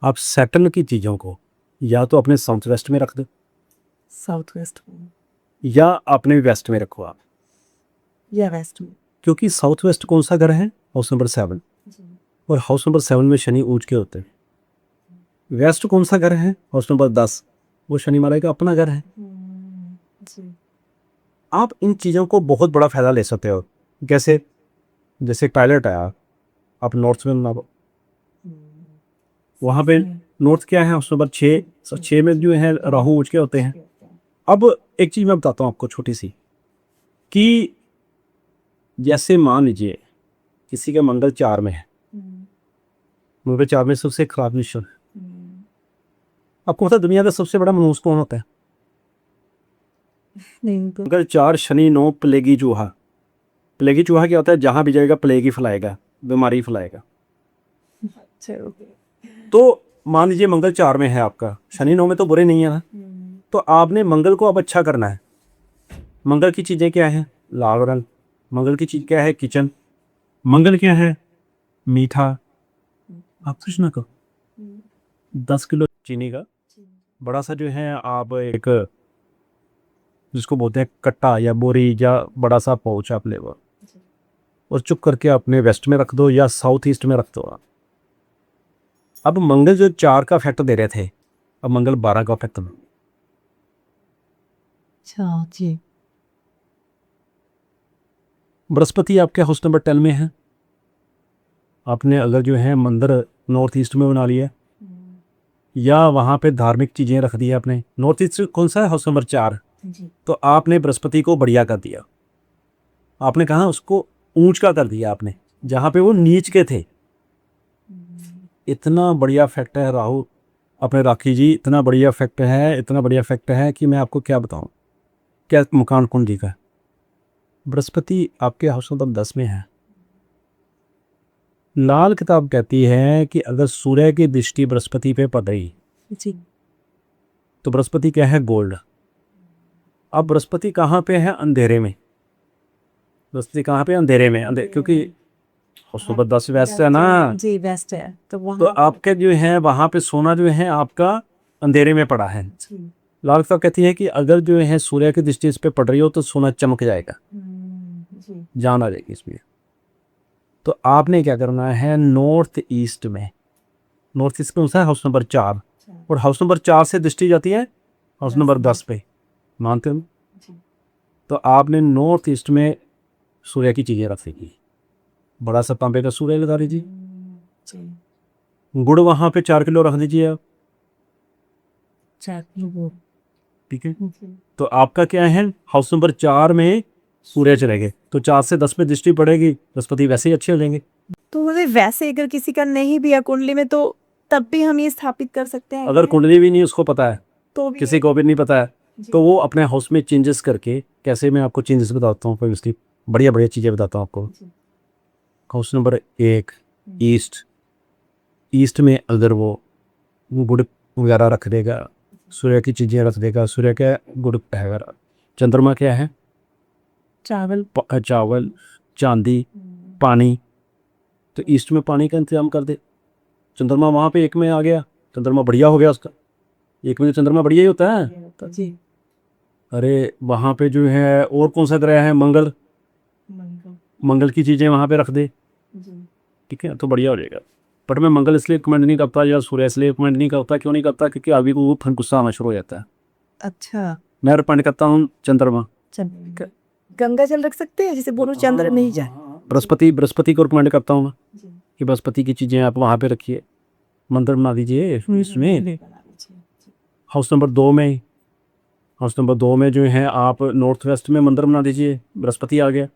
आप सेक्टर की चीज़ों को या तो अपने साउथ वेस्ट में रख दो साउथ वेस्ट या अपने वेस्ट में रखो आप, या वेस्ट में। क्योंकि साउथ वेस्ट कौन सा घर है, हाउस नंबर 7, और हाउस नंबर 7 में शनि ऊंच के होते हैं। वेस्ट कौन सा घर है, हाउस नंबर 10, वो शनि महाराज का अपना घर है। जी आप इन चीज़ों को बहुत बड़ा फायदा ले सकते हो। कैसे, जैसे टॉयलेट आया, आप नॉर्थ में बना, वहाँ पे नॉर्थ क्या है, हाउस नंबर 6 में जो है राहु ऊंच के होते हैं। अब एक चीज़ मैं बताता हूँ आपको छोटी सी, कि जैसे मान लीजिए किसी का मंगल 4 में है, मंगल 4 में सबसे खराब निशान। आपको पता है दुनिया का सबसे बड़ा मनुष्य कौन होता है? नहीं तो मंगल 4 शनि 9 प्लेगी चूहा। प्लेगी चूहा क्या होता है, जहाँ भी जाएगा प्लेग ही फैलाएगा, बीमारी फैलाएगा। चलो तो मान लीजिए मंगल 4 में है आपका, शनि 9 में तो बुरे नहीं है ना, तो आपने मंगल को अब अच्छा करना है। मंगल की चीज़ें क्या है, लाल रंग। मंगल की चीज़ क्या है, किचन। मंगल क्या है, मीठा। आप कुछ ना कहो, 10 किलो चीनी का बड़ा सा जो है आप एक, जिसको बोलते हैं कट्टा या बोरी या बड़ा सा पाउच आप ले, और चुप करके अपने वेस्ट में रख दो या साउथ ईस्ट में रख दो आप। अब मंगल जो 4 का इफेक्ट दे रहे थे, अब मंगल 12 का इफेक्ट दो। अच्छा जी बृहस्पति आपके हाउस नंबर 10 में है। आपने अगर जो है मंदिर नॉर्थ ईस्ट में बना लिया या वहाँ पे धार्मिक चीज़ें रख दी आपने, नॉर्थ ईस्ट कौन सा है, हाउस नंबर 4, जी तो आपने बृहस्पति को बढ़िया कर दिया। आपने कहा उसको ऊंच का कर दिया आपने, जहाँ पे वो नीच के थे। इतना बढ़िया इफेक्ट है राहु, अपने राखी जी, इतना बढ़िया इफेक्ट है, इतना बढ़िया इफेक्ट है कि मैं आपको क्या बताऊं। क्या मकान कुंडली का बृहस्पति आपके हाउस नंबर 10 में है। लाल किताब कहती है कि अगर सूर्य की दृष्टि बृहस्पति पे पड़ रही जी तो बृहस्पति क्या है, गोल्ड। अब बृहस्पति कहाँ पे है, अंधेरे में। बृहस्पति कहाँ पे, अंधेरे में, क्योंकि हाउस नंबर 10 वेस्ट है ना, जी वेस्ट है तो तो वहाँ आपके जो है वहाँ पे सोना जो है आपका अंधेरे में पड़ा है। लाल किताब कहती है कि अगर जो है सूर्य की दृष्टि इस पे पड़ रही हो तो सोना चमक जाएगा, जी जान आ जाएगी इसमें। तो आपने क्या करना है, नॉर्थ ईस्ट में, नॉर्थ ईस्ट कौन सा है, हाउस नंबर 4, और हाउस नंबर 4 से दृष्टि जाती है हाउस नंबर 10 पे, मानते हो। तो आपने नॉर्थ ईस्ट में सूर्य की चीज़ें रख देगी, बड़ा सा तांबे का सूर्य लगा दीजिए। गुड़ वहाँ पे 4 किलो रख दीजिए आप, ठीक है। तो आपका क्या है, हाउस नंबर 4 में सूर्य चलेंगे तो 4 से 10 पे दृष्टि पड़ेगी, बृहस्पति वैसे ही अच्छे हो जाएंगे। तो मतलब वैसे अगर किसी का नहीं भी है कुंडली में तो तब भी हम ये स्थापित कर सकते हैं अगर क्या? कुंडली भी नहीं उसको पता है, तो भी किसी को भी नहीं पता है, तो वो अपने हाउस में चेंजेस करके, कैसे मैं आपको चेंजेस बताता हूँ, इसकी बढ़िया बढ़िया चीज़ें बताता हूँ आपको। हाउस नंबर 1 ईस्ट, ईस्ट में अगर वो गुड़ वगैरह रख देगा, सूर्य की चीज़ें रख देगा, सूर्य क्या, गुड़ वगैरह। चंद्रमा क्या है, चावल चावल, चांदी, पानी। तो ईस्ट में पानी का इंतजाम कर दे। चंद्रमा वहाँ पे 1 में आ गया, चंद्रमा बढ़िया हो गया उसका। 1 में तो चंद्रमा बढ़िया ही होता है। जी अरे वहाँ पे जो है और कौन सा ग्रह है, मंगल, मंगल की चीज़ें वहाँ पे रख दे, ठीक है, तो बढ़िया हो जाएगा। बट मैं मंगल इसलिए कमेंट नहीं करता या सूर्य इसलिए कमेंट नहीं करता, क्यों नहीं करता, क्योंकि अभी को वो गुस्सा आना शुरू हो जाता है। अच्छा मैं रिकमेंड करता हूँ चंद्रमा। गंगा जल रख सकते हैं जिसे बोलो चंद्र नहीं जाए। बृहस्पति को रिकमेंड करता हूँ मैं कि बृहस्पति की चीज़ें आप वहाँ पे रखिए, मंदिर बना दीजिए इसमें। हाउस नंबर 2 में, हाउस नंबर 2 में जो है आप नॉर्थ वेस्ट में मंदिर बना दीजिए, बृहस्पति आ गया।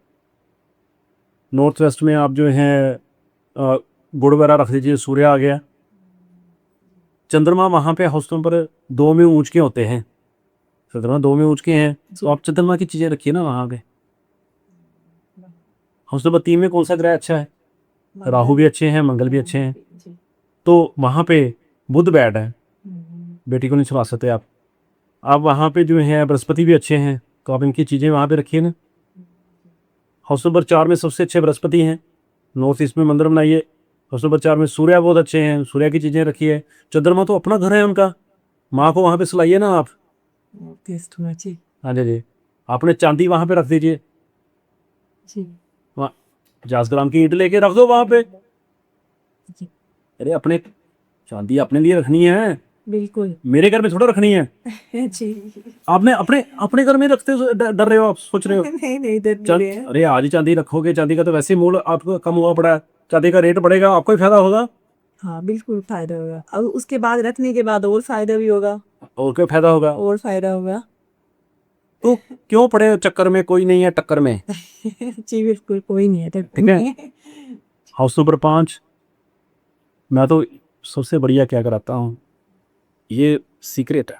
नॉर्थ वेस्ट में आप जो है गुड़ वगैरह रख दीजिए, सूर्य आ गया। चंद्रमा वहाँ पे हाउस नंबर 2 में ऊंच के होते हैं, चंद्रमा 2 में ऊंच के हैं, तो आप चंद्रमा की चीज़ें रखिए ना वहाँ पे। हाउस नंबर 3 में कौन सा ग्रह अच्छा है, राहु भी अच्छे हैं, मंगल भी अच्छे हैं। तो वहाँ पे बुध बैड है, बेटी को नहीं चला सकते आप। अब वहाँ पे जो है बृहस्पति भी अच्छे हैं, तो आप इनकी चीज़ें वहाँ पे रखिए ना। हाउस नंबर 4 में सबसे अच्छे बृहस्पति हैं, नॉर्थ ईस्ट में मंदिर बनाइए। हाउस नंबर 4 में सूर्य बहुत अच्छे हैं, सूर्य की चीज़ें रखिए। चंद्रमा तो अपना घर है उनका, माँ को वहाँ पे सुलाइए ना आप। हाँ जी जी, आपने चांदी वहाँ पे रख दीजिए, वहाँ 50 ग्राम की ईंट लेके रख दो वहाँ पे। अरे अपने चांदी अपने लिए रखनी है, बिल्कुल मेरे घर में थोड़ा रखनी है। जी। आपने अपने अपने घर में रखते हो, डर रहे हो आप, सोच रहे हो नहीं अरे आज ही चांदी रखोगे, चांदी का तो वैसे ही मूल्य आपको कम हुआ पड़ा है, चांदी का रेट बढ़ेगा, आपको ही फायदा होगा। हाँ बिल्कुल फायदा होगा, और उसके बाद रखने के बाद और फायदा भी होगा, और क्या फायदा होगा। और फायदा होगा। तो क्यों पड़े हो चक्कर में, कोई नहीं है टक्कर में। जी बिल्कुल, कोई नहीं है ठीक है। हाउस नंबर 5 मैं तो सबसे बढ़िया क्या कराता हूँ, ये सीक्रेट है।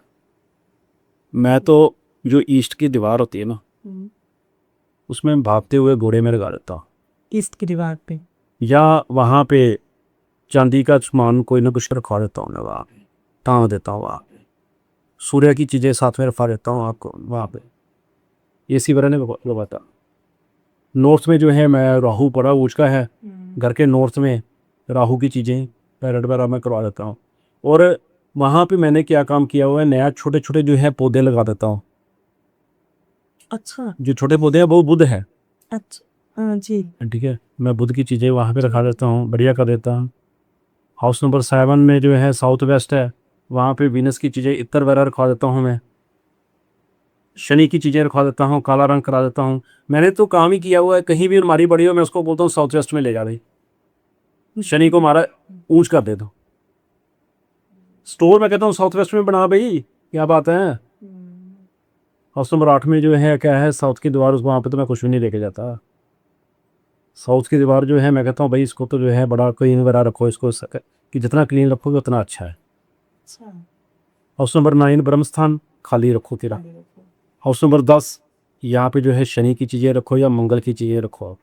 मैं तो जो ईस्ट की दीवार होती है ना, उसमें भागते हुए घोड़े में लगा देता हूँ, ईस्ट की दीवार पे, या वहाँ पे चांदी का सामान कोई ना कुछ रखवा देता हूँ, मैं वहाँ टांग देता हूँ। वहाँ पे सूर्य की चीज़ें साथ में रखवा देता हूँ आपको वहाँ पे, इसी वजह ने लगवाता। नॉर्थ में जो है मैं राहु पड़ा ऊँच का है, घर के नॉर्थ में राहु की चीज़ें पैरेट वगैरह मैं करवा देता हूँ। और वहाँ पे मैंने क्या काम किया हुआ है, नया छोटे छोटे जो है पौधे लगा देता हूँ। अच्छा जो छोटे पौधे हैं वो बुध है, अच्छा हाँ जी। ठीक है, मैं बुध की चीज़ें वहाँ पे रखा देता हूँ, बढ़िया कर देता हूँ। हाउस नंबर 7 में जो है साउथ वेस्ट है, वहाँ पे वीनस की चीज़ें इत्र वगैरह रखवा देता हूँ मैं। शनि की चीज़ें रखवा देता हूँ, काला रंग करा देता हूँ। मैंने तो काम ही किया हुआ है, कहीं भी अलमारी बड़ी हो मैं उसको बोलता हूँ साउथ वेस्ट में ले जा रही, शनि को मारा ऊंच कर दे दो। स्टोर मैं कहता हूँ साउथ वेस्ट में बना भाई, क्या बात है। हाउस नंबर 8 में जो है क्या है, साउथ की दीवार, उस वहाँ पे तो मैं कुछ भी नहीं लेके जाता। साउथ की दीवार जो है मैं कहता हूँ भाई इसको तो जो है बड़ा क्लीन वगैरह रखो, इसको कि जितना क्लीन रखोगे उतना अच्छा है। हाउस नंबर 9 ब्रह्म स्थान खाली रखो तेरा। हाउस नंबर 10 यहाँ पे जो है शनि की चीज़ें रखो या मंगल की चीज़ें रखो।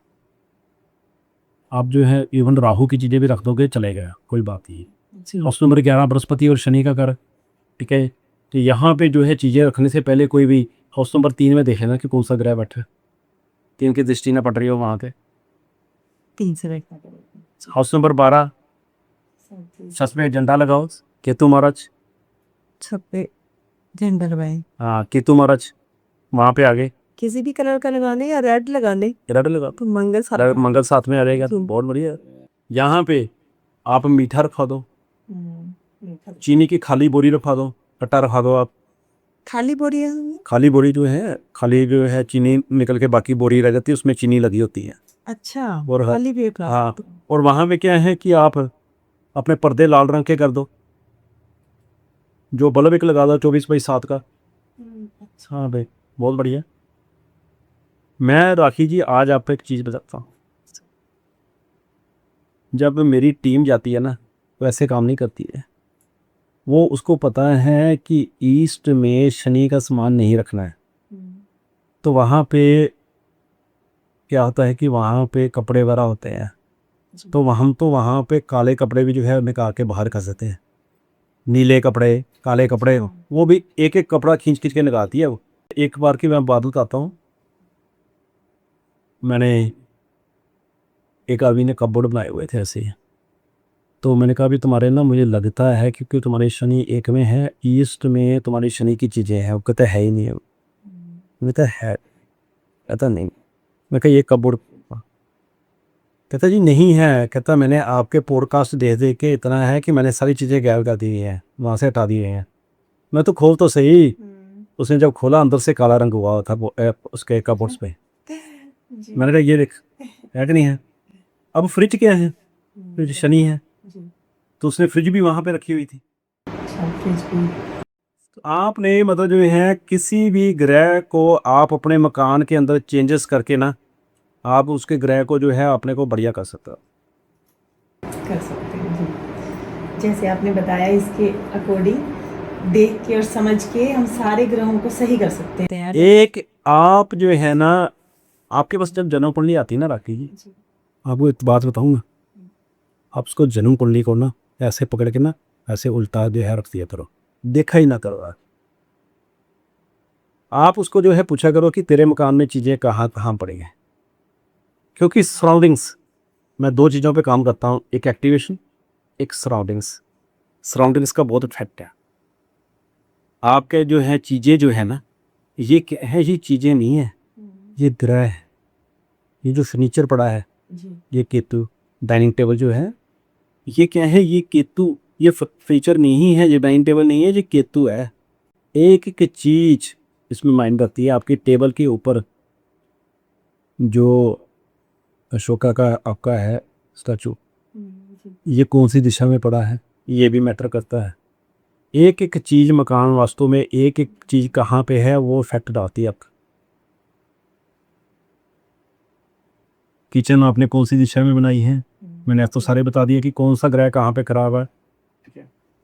आप जो है इवन राहु की चीज़ें भी रख दोगे चलेगा, कोई बात नहीं। हाउस नंबर 11 बृहस्पति और शनि का घर, ठीक है। तो यहाँ पे जो है चीज़ें रखने से पहले कोई भी हाउस नंबर 3 में देखे ना कि कौन सा ग्रह बैठा है, 3 की दृष्टि ना पड़ रही हो वहाँ पे। 3 से हाउस नंबर 12 छत पे झंडा लगाओ, केतु महाराज, छत पे झंडा लगाए, हाँ केतु महाराज वहाँ पे आगे। किसी भी कलर का लगाने या रेड लगाने, रेड लगा तो मंगल मंगल साथ में आ रहेगा, बहुत बढ़िया। यहाँ पे आप मीठा रखा दो, चीनी की खाली बोरी रखा दो, कट्टा रखा दो आप। खाली बोरी है, खाली बोरी जो है, खाली जो है चीनी निकल के बाकी बोरी रह जाती है, उसमें चीनी लगी होती है। अच्छा और खाली भी एक हाँ, और वहाँ पे क्या है कि आप अपने पर्दे लाल रंग के कर दो, जो बल्ब एक लगा दो 24/7 का। हाँ भाई बहुत बढ़िया। मैं राखी जी आज आपको एक चीज़ बताता हूँ, जब मेरी टीम जाती है ना तो ऐसे काम नहीं करती है। वो उसको पता है कि ईस्ट में शनि का सामान नहीं रखना है, तो वहाँ पे क्या होता है कि वहाँ पे कपड़े वगैरह होते हैं, तो हम तो वहाँ पे काले कपड़े भी जो है निकाल के बाहर कर देते हैं, नीले कपड़े काले कपड़े, वो भी एक एक कपड़ा खींच खींच के लगाती है वो। एक बार की मैं बात बताता हूँ, मैंने एक आदमी ने कपबोर्ड बनाए हुए थे ऐसे ही, तो मैंने कहा भी तुम्हारे ना मुझे लगता है क्योंकि तुम्हारी शनि एक में है, ईस्ट में तुम्हारी शनि की चीज़ें हैं। वो कहता है ही नहीं है, कहता है, कहता नहीं। मैं कहा ये कपबोर्ड, कहता जी नहीं है, कहता मैंने आपके पॉडकास्ट देख देख के इतना है कि मैंने सारी चीज़ें गायब कर दी हैं, वहाँ से हटा दी हैं। मैं तो खोल तो सही, उसने जब खोला अंदर से काला रंग हुआ था उसके कपबोर्ड्स पे। मैंने कहा ये देख है कि नहीं है। अब फ्रिज क्या है, फ्रिज शनि है, तो उसने फ्रिज भी वहाँ पे रखी हुई थी। तो आपने मतलब जो है किसी भी ग्रह को आप अपने मकान के अंदर चेंजेस करके ना, आप उसके ग्रह को जो है अपने को बढ़िया कर सकते हो। कर सकते हैं जी। जैसे आपने बताया इसके अकॉर्डिंग देख के और समझ के हम सारे ग्रहों को सही कर सकते हैं। एक आप जो है ना, आपके पास जब जन्म कुंडली आती है ना राखी जी, आपको एक बात बताऊंगा, आप उसको जन्म कुंडली को ना ऐसे पकड़ के ना ऐसे उल्टा जो है रख दिया करो, देखा ही ना करो। आप उसको जो है पूछा करो कि तेरे मकान में चीज़ें कहाँ कहाँ पड़ी हैं, क्योंकि सराउंडिंग्स, मैं दो चीज़ों पे काम करता हूँ, एक एक्टिवेशन, एक सराउंडिंग्स। सराउंडिंग्स का बहुत इफेक्ट है। आपके जो है चीज़ें जो है ना, ये क्या है, ये चीज़ें नहीं है, ये ग्रह है। ये जो फर्नीचर पड़ा है, ये केतु, डाइनिंग टेबल जो है, ये क्या है, ये केतु, ये फर्नीचर नहीं है, ये डाइनिंग टेबल नहीं है, ये केतु है। एक एक चीज इसमें माइंड रखती है। आपकी टेबल के ऊपर जो अशोका का आपका है स्टैचू, ये कौन सी दिशा में पड़ा है, ये भी मैटर करता है। एक एक चीज मकान वास्तु में एक एक चीज कहाँ पे है वो इफेक्ट डालती है आपका। किचन आपने कौन सी दिशा में बनाई है, मैंने तो सारे बता दिए कि कौन सा ग्रह कहाँ पे खराब है।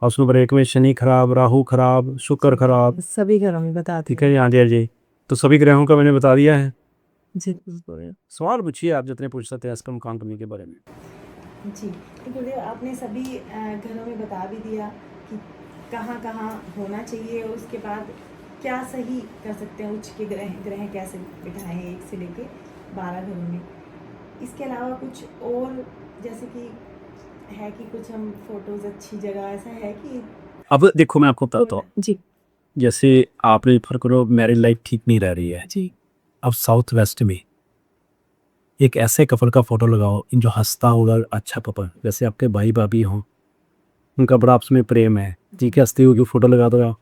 और उसमें ब्रेक में शनि खराब, राहु खराब, शुक्र खराब, सभी घरों में बता ठीक है। हाँ जी, हाँ जी, तो सभी ग्रहों का मैंने बता दिया है। जी सवाल पूछिए आप जितने पूछ सकते हैं इसका मकान कमी के बारे में। जी। तो गुरुदेव आपने सभी घरों में बता भी दिया कि कहाँ कहाँ होना चाहिए और उसके बाद क्या सही कर सकते हैं, उच्च के ग्रह ग्रह कैसे बिठाएं 1 से लेके 12 घरों में। इसके अलावा कुछ और जैसे कि है कि कुछ हम फोटोज अच्छी जगह, ऐसा है कि अब देखो मैं आपको बताता हूँ, जी जैसे आपने फर्क करो मैरिज लाइफ ठीक नहीं रह रही है जी अब साउथ वेस्ट में एक ऐसे कपल का फोटो लगाओ जो हंसता होगा, अच्छा कपल, जैसे आपके भाई भाभी हों, उनका बड़ा आपस में प्रेम है, ठीक है, हंसते हुए फोटो लगा दो,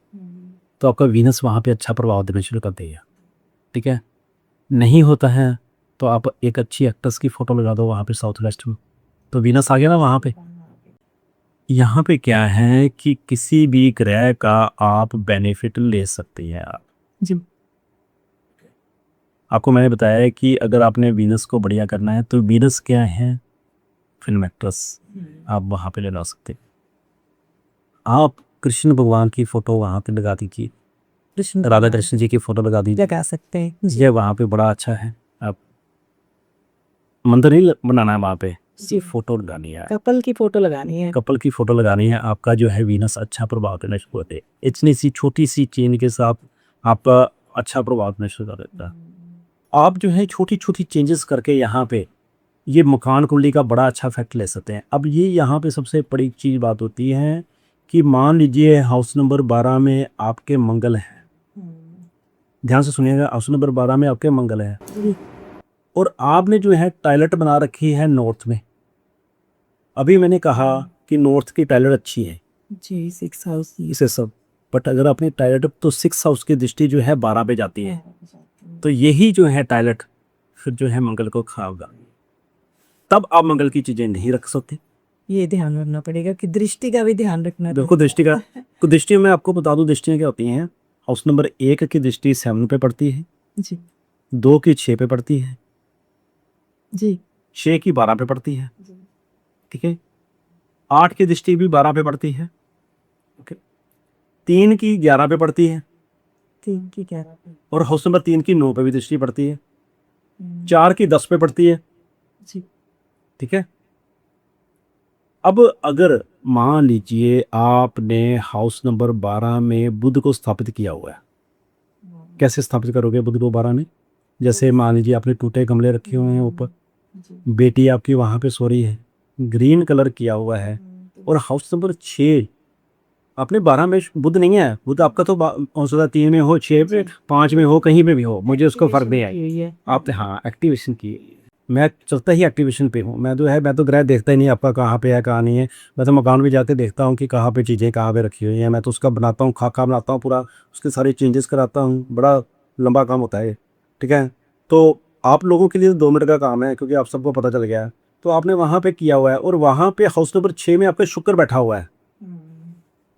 तो आपका वीनस वहाँ पे अच्छा प्रभाव देना शुरू कर देगा, ठीक है। नहीं होता है तो आप एक अच्छी एक्ट्रेस की फोटो लगा दो वहाँ पे साउथ वेस्ट में, तो वीनस आ गया ना वहाँ पे। यहाँ पे क्या है कि किसी भी ग्रह का आप बेनिफिट ले सकते हैं आप जी आपको मैंने बताया है कि अगर आपने वीनस को बढ़िया करना है तो वीनस क्या है, फिल्म एक्ट्रेस, आप वहाँ पे लगा सकते हैं। आप कृष्ण भगवान की फोटो वहाँ पे लगा दीजिए, राधा कृष्ण जी की फोटो लगा दीजिए, लगा सकते हैं ये वहाँ पे बड़ा अच्छा है। आप मंदिर नहीं बनाना है वहाँ पे, सिर्फ फोटो लगानी है, कपल की फोटो लगानी है। कपल की फोटो लगानी है, आपका जो है वीनस अच्छा प्रभाव देना शुरू होते हैं। इतनी सी छोटी सी चेंज के साथ आपका अच्छा प्रभाव देना शुरू कर देता है। आप जो है छोटी छोटी चेंजेस करके यहाँ पे ये मकान कुंडली का बड़ा अच्छा इफेक्ट ले सकते हैं। अब ये यहाँ पे सबसे बड़ी चीज बात होती है कि मान लीजिए हाउस नंबर 12 में आपके मंगल है, ध्यान से सुनिएगा, हाउस नंबर 12 में आपके मंगल है और आपने जो है टॉयलेट बना रखी है नॉर्थ में। अभी मैंने कहा कि नॉर्थ की टॉयलेट अच्छी है जी 6 हाउस इसे सब, बट अगर अपनी टॉयलेट तो 6 हाउस की दृष्टि जो है 12 पे जाती है, तो यही जो है टॉयलेट फिर जो है मंगल को खाओगा, तब आप मंगल की चीजें नहीं रख सकते। ये ध्यान रखना पड़ेगा कि दृष्टि का भी ध्यान रखना बिल्कुल, दृष्टि का तो दृष्टि में आपको बता दूं दृष्टियाँ क्या होती हैं। हाउस नंबर 1 की दृष्टि 7 पे पड़ती है, जी 2 की 6 पे पड़ती है, जी 6 की 12 पे पड़ती है, ठीक है। 8 की दृष्टि भी 12 पे पड़ती है, ओके। 3 की 11 पे पड़ती है 3 की 11 पे और हाउस नंबर 3 की 9 पे भी दृष्टि पड़ती है, 4 की 10 पे पड़ती है, जी ठीक है। अब अगर मान लीजिए आपने हाउस नंबर 12 में बुध को स्थापित किया हुआ है, कैसे स्थापित करोगे बुध को 12 में, जैसे मान लीजिए आपने टूटे गमले रखे हुए हैं ऊपर, बेटी आपकी वहां पे सो रही है, ग्रीन कलर किया हुआ है, और हाउस नंबर 6 आपने 12 में बुध नहीं है, बुध आपका तो हो सकता 3 में हो, 6 में, 5 में हो, कहीं में भी हो, मुझे उसको फर्क नहीं है। आप हाँ एक्टिवेशन की, मैं चलता ही एक्टिवेशन पे हूँ, मैं तो है, मैं तो ग्रह देखता ही नहीं आपका कहाँ पे है कहाँ नहीं है। मैं तो मकान भी जाके देखता हूँ कि कहाँ पे चीज़ें कहाँ पे रखी हुई हैं, मैं तो उसका बनाता हूँ, खाका बनाता हूँ पूरा, उसके सारे चेंजेस कराता हूँ, बड़ा लंबा काम होता है, ठीक है। तो आप लोगों के लिए 2 मिनट का काम है क्योंकि आप सबको पता चल गया है। तो आपने वहाँ पे किया हुआ है और वहाँ पे हाउस नंबर 6 में आपका शुक्र बैठा हुआ है,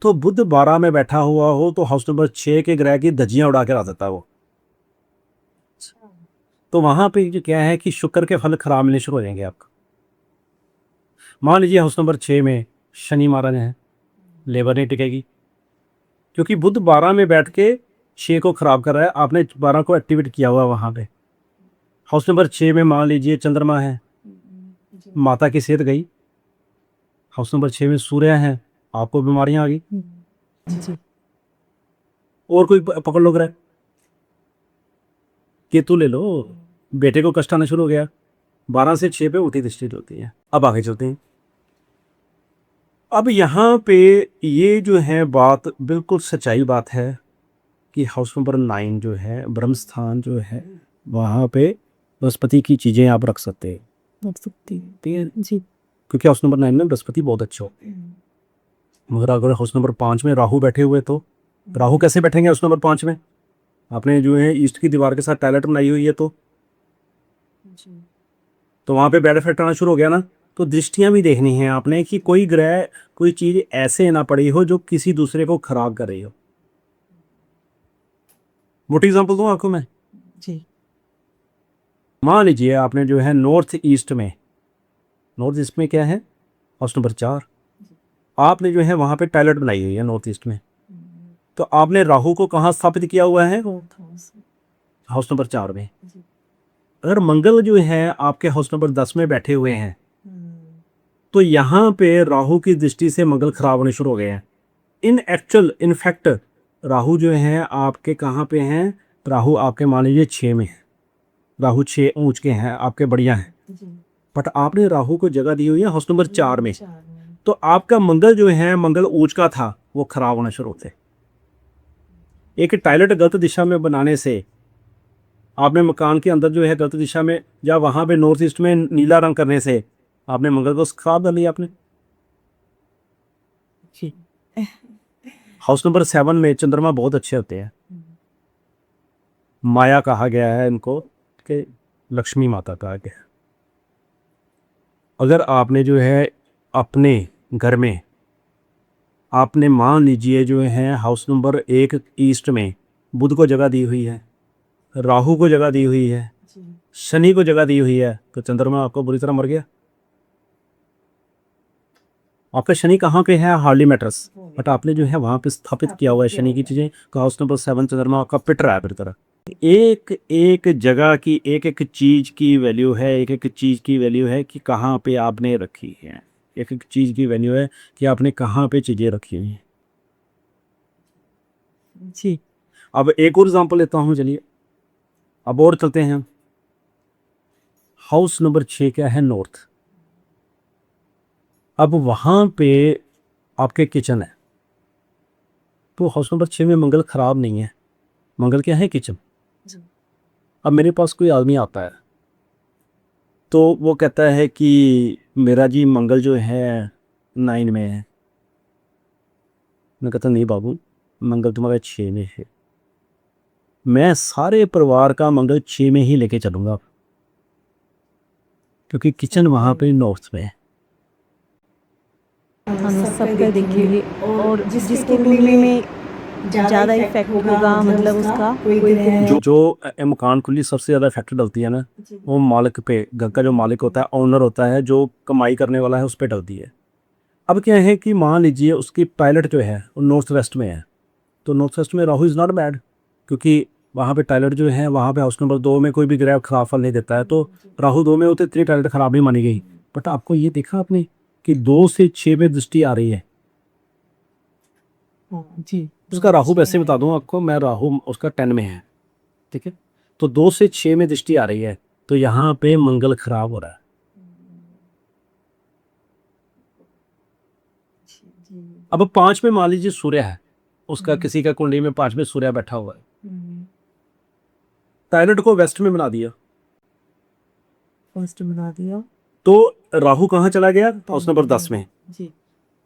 तो बुध 12 में बैठा हुआ हो तो हाउस नंबर 6 के ग्रह की धज्जियां उड़ा के ला देता है वो। तो वहां पे जो क्या है कि शुक्र के फल खराब मिलने शुरू हो जाएंगे आपको। मान लीजिए हाउस नंबर 6 में शनि महाराज है, लेबर नहीं टिकेगी क्योंकि बुध 12 में बैठ के 6 को खराब कर रहा है, आपने 12 को एक्टिवेट किया हुआ वहां पे। हाउस नंबर 6 में मान लीजिए चंद्रमा है, माता की सेहत गई, हाउस नंबर 6 में सूर्य है, आपको बीमारियां आ गई। जी और कोई पकड़ लो ग्रह, केतु ले लो, बेटे को कष्ट आना शुरू हो गया। 12 से 6 पे उल्टी दृष्टि होती है। अब आगे चलते हैं। अब यहाँ पे ये जो है बात बिल्कुल सच्चाई बात है कि हाउस नंबर 9 जो है, ब्रह्म स्थान जो है, वहाँ पे बृहस्पति की चीज़ें आप रख सकते हैं। रख सकती हूँ। ठीक है, जी क्योंकि हाउस नंबर 9 में बृहस्पति बहुत अच्छे होते हैं। मगर अगर हाउस नंबर 5 में राहु बैठे हुए तो राहु कैसे बैठेंगे हाउस नंबर 5 में? आपने जो है ईस्ट की दीवार के साथ टॉयलेट बनाई हुई है तो वहाँ पे बैड इफेक्ट आना शुरू हो गया ना। तो दृष्टियाँ भी देखनी है आपने कि कोई ग्रह कोई चीज़ ऐसे ना पड़ी हो जो किसी दूसरे को खराब कर रही हो। मोटी एग्जांपल दूँ आपको मैं, जी मान लीजिए आपने जो है नॉर्थ ईस्ट में क्या है, हाउस नंबर 4, आपने जो है वहाँ पे टॉयलेट बनाई हुई है नॉर्थ ईस्ट में, तो आपने राहु को कहाँ स्थापित किया हुआ है? हाउस नंबर 4 में। अगर मंगल जो है आपके हाउस नंबर 10 में बैठे हुए हैं तो यहाँ पे राहु की दृष्टि से मंगल खराब होने शुरू हो गए हैं। इनफैक्ट राहु जो है आपके कहाँ पे हैं? राहु आपके मान लीजिए 6 में है, राहु 6 ऊंच के हैं, आपके बढ़िया हैं, बट आपने राहु को जगह दी हुई है हाउस नंबर 4 में, तो आपका मंगल जो है, मंगल ऊंच का था, वो खराब होना शुरू होते। एक टॉयलेट गलत दिशा में बनाने से, आपने मकान के अंदर जो है गलत दिशा में, या वहाँ पे नॉर्थ ईस्ट में नीला रंग करने से आपने मंगल को खराब कर लिया आपने। हाउस नंबर 7 में चंद्रमा बहुत अच्छे होते हैं, माया कहा गया है इनको, कि लक्ष्मी माता कहा गया है। अगर आपने जो है अपने घर में, आपने मान लीजिए जो है हाउस नंबर 1 ईस्ट में बुध को जगह दी हुई है, राहु को जगह दी हुई है, शनि को जगह दी हुई है, तो चंद्रमा आपको बुरी तरह मर गया। आपका शनि कहाँ पे है? हार्डली मैटर्स, बट आपने जो है वहाँ पे स्थापित किया हुआ है शनि की चीज़ें, तो हाउस नंबर 7 चंद्रमा आपका पिट रहा है पूरी तरह। एक एक जगह की एक एक चीज़ की वैल्यू है, एक एक चीज़ की वैल्यू है कि कहाँ पे आपने रखी है, एक एक चीज़ की वैल्यू है कि आपने कहाँ पे चीज़ें रखी हुई हैं। जी अब एक और एग्जांपल लेता हूँ, चलिए अब और चलते हैं। हाउस नंबर 6 क्या है? नॉर्थ। अब वहाँ पे आपके किचन है, तो हाउस नंबर 6 में मंगल खराब नहीं है, मंगल क्या है? किचन। अब मेरे पास कोई आदमी आता है तो वो कहता है कि मेरा जी मंगल जो है 9 में है। मैं कहता नहीं बाबू, मंगल तुम्हारा 6 में है, मैं सारे परिवार का मंगल 6 में ही लेके चलूँगा, क्योंकि किचन वहाँ पे नॉर्थ में है। हम सबका देखेंगे, और जिसकी कुंडली में ज़्यादा इफेक्ट होगा, मतलब उसका कोई ग्रह जो मकान कुंडली सबसे ज़्यादा इफेक्ट डलती है ना, वो मालिक पे, घर का जो मालिक होता है, ओनर होता है, जो कमाई करने वाला है, उस पर डलती है। अब क्या है कि मान लीजिए उसकी पायलट जो है वो नॉर्थ वेस्ट में है, तो नॉर्थ वेस्ट में राहु इज़ नॉट बैड, क्योंकि वहाँ पे टॉयलेट जो है, वहाँ पे हाउस नंबर 2 में कोई भी ग्रह खराब फल नहीं देता है, तो राहु 2 में होते इतनी टॉयलेट खराब नहीं मानी गई। बट आपको ये देखा आपने कि 2 से 6 में दृष्टि आ रही है, जी उसका राहु वैसे बता दूं आपको, मैं राहु उसका 10 में है, ठीक है, तो 2 से 6 में दृष्टि आ रही है, तो यहाँ पे मंगल खराब हो रहा है। अब 5 में मान लीजिए सूर्य है, उसका किसी का कुंडली में 5 में सूर्य बैठा हुआ है, टॉयलेट को वेस्ट में बना दिया, फर्स्ट बना दिया, तो राहु कहाँ चला गया? हाउस नंबर 10 में। जी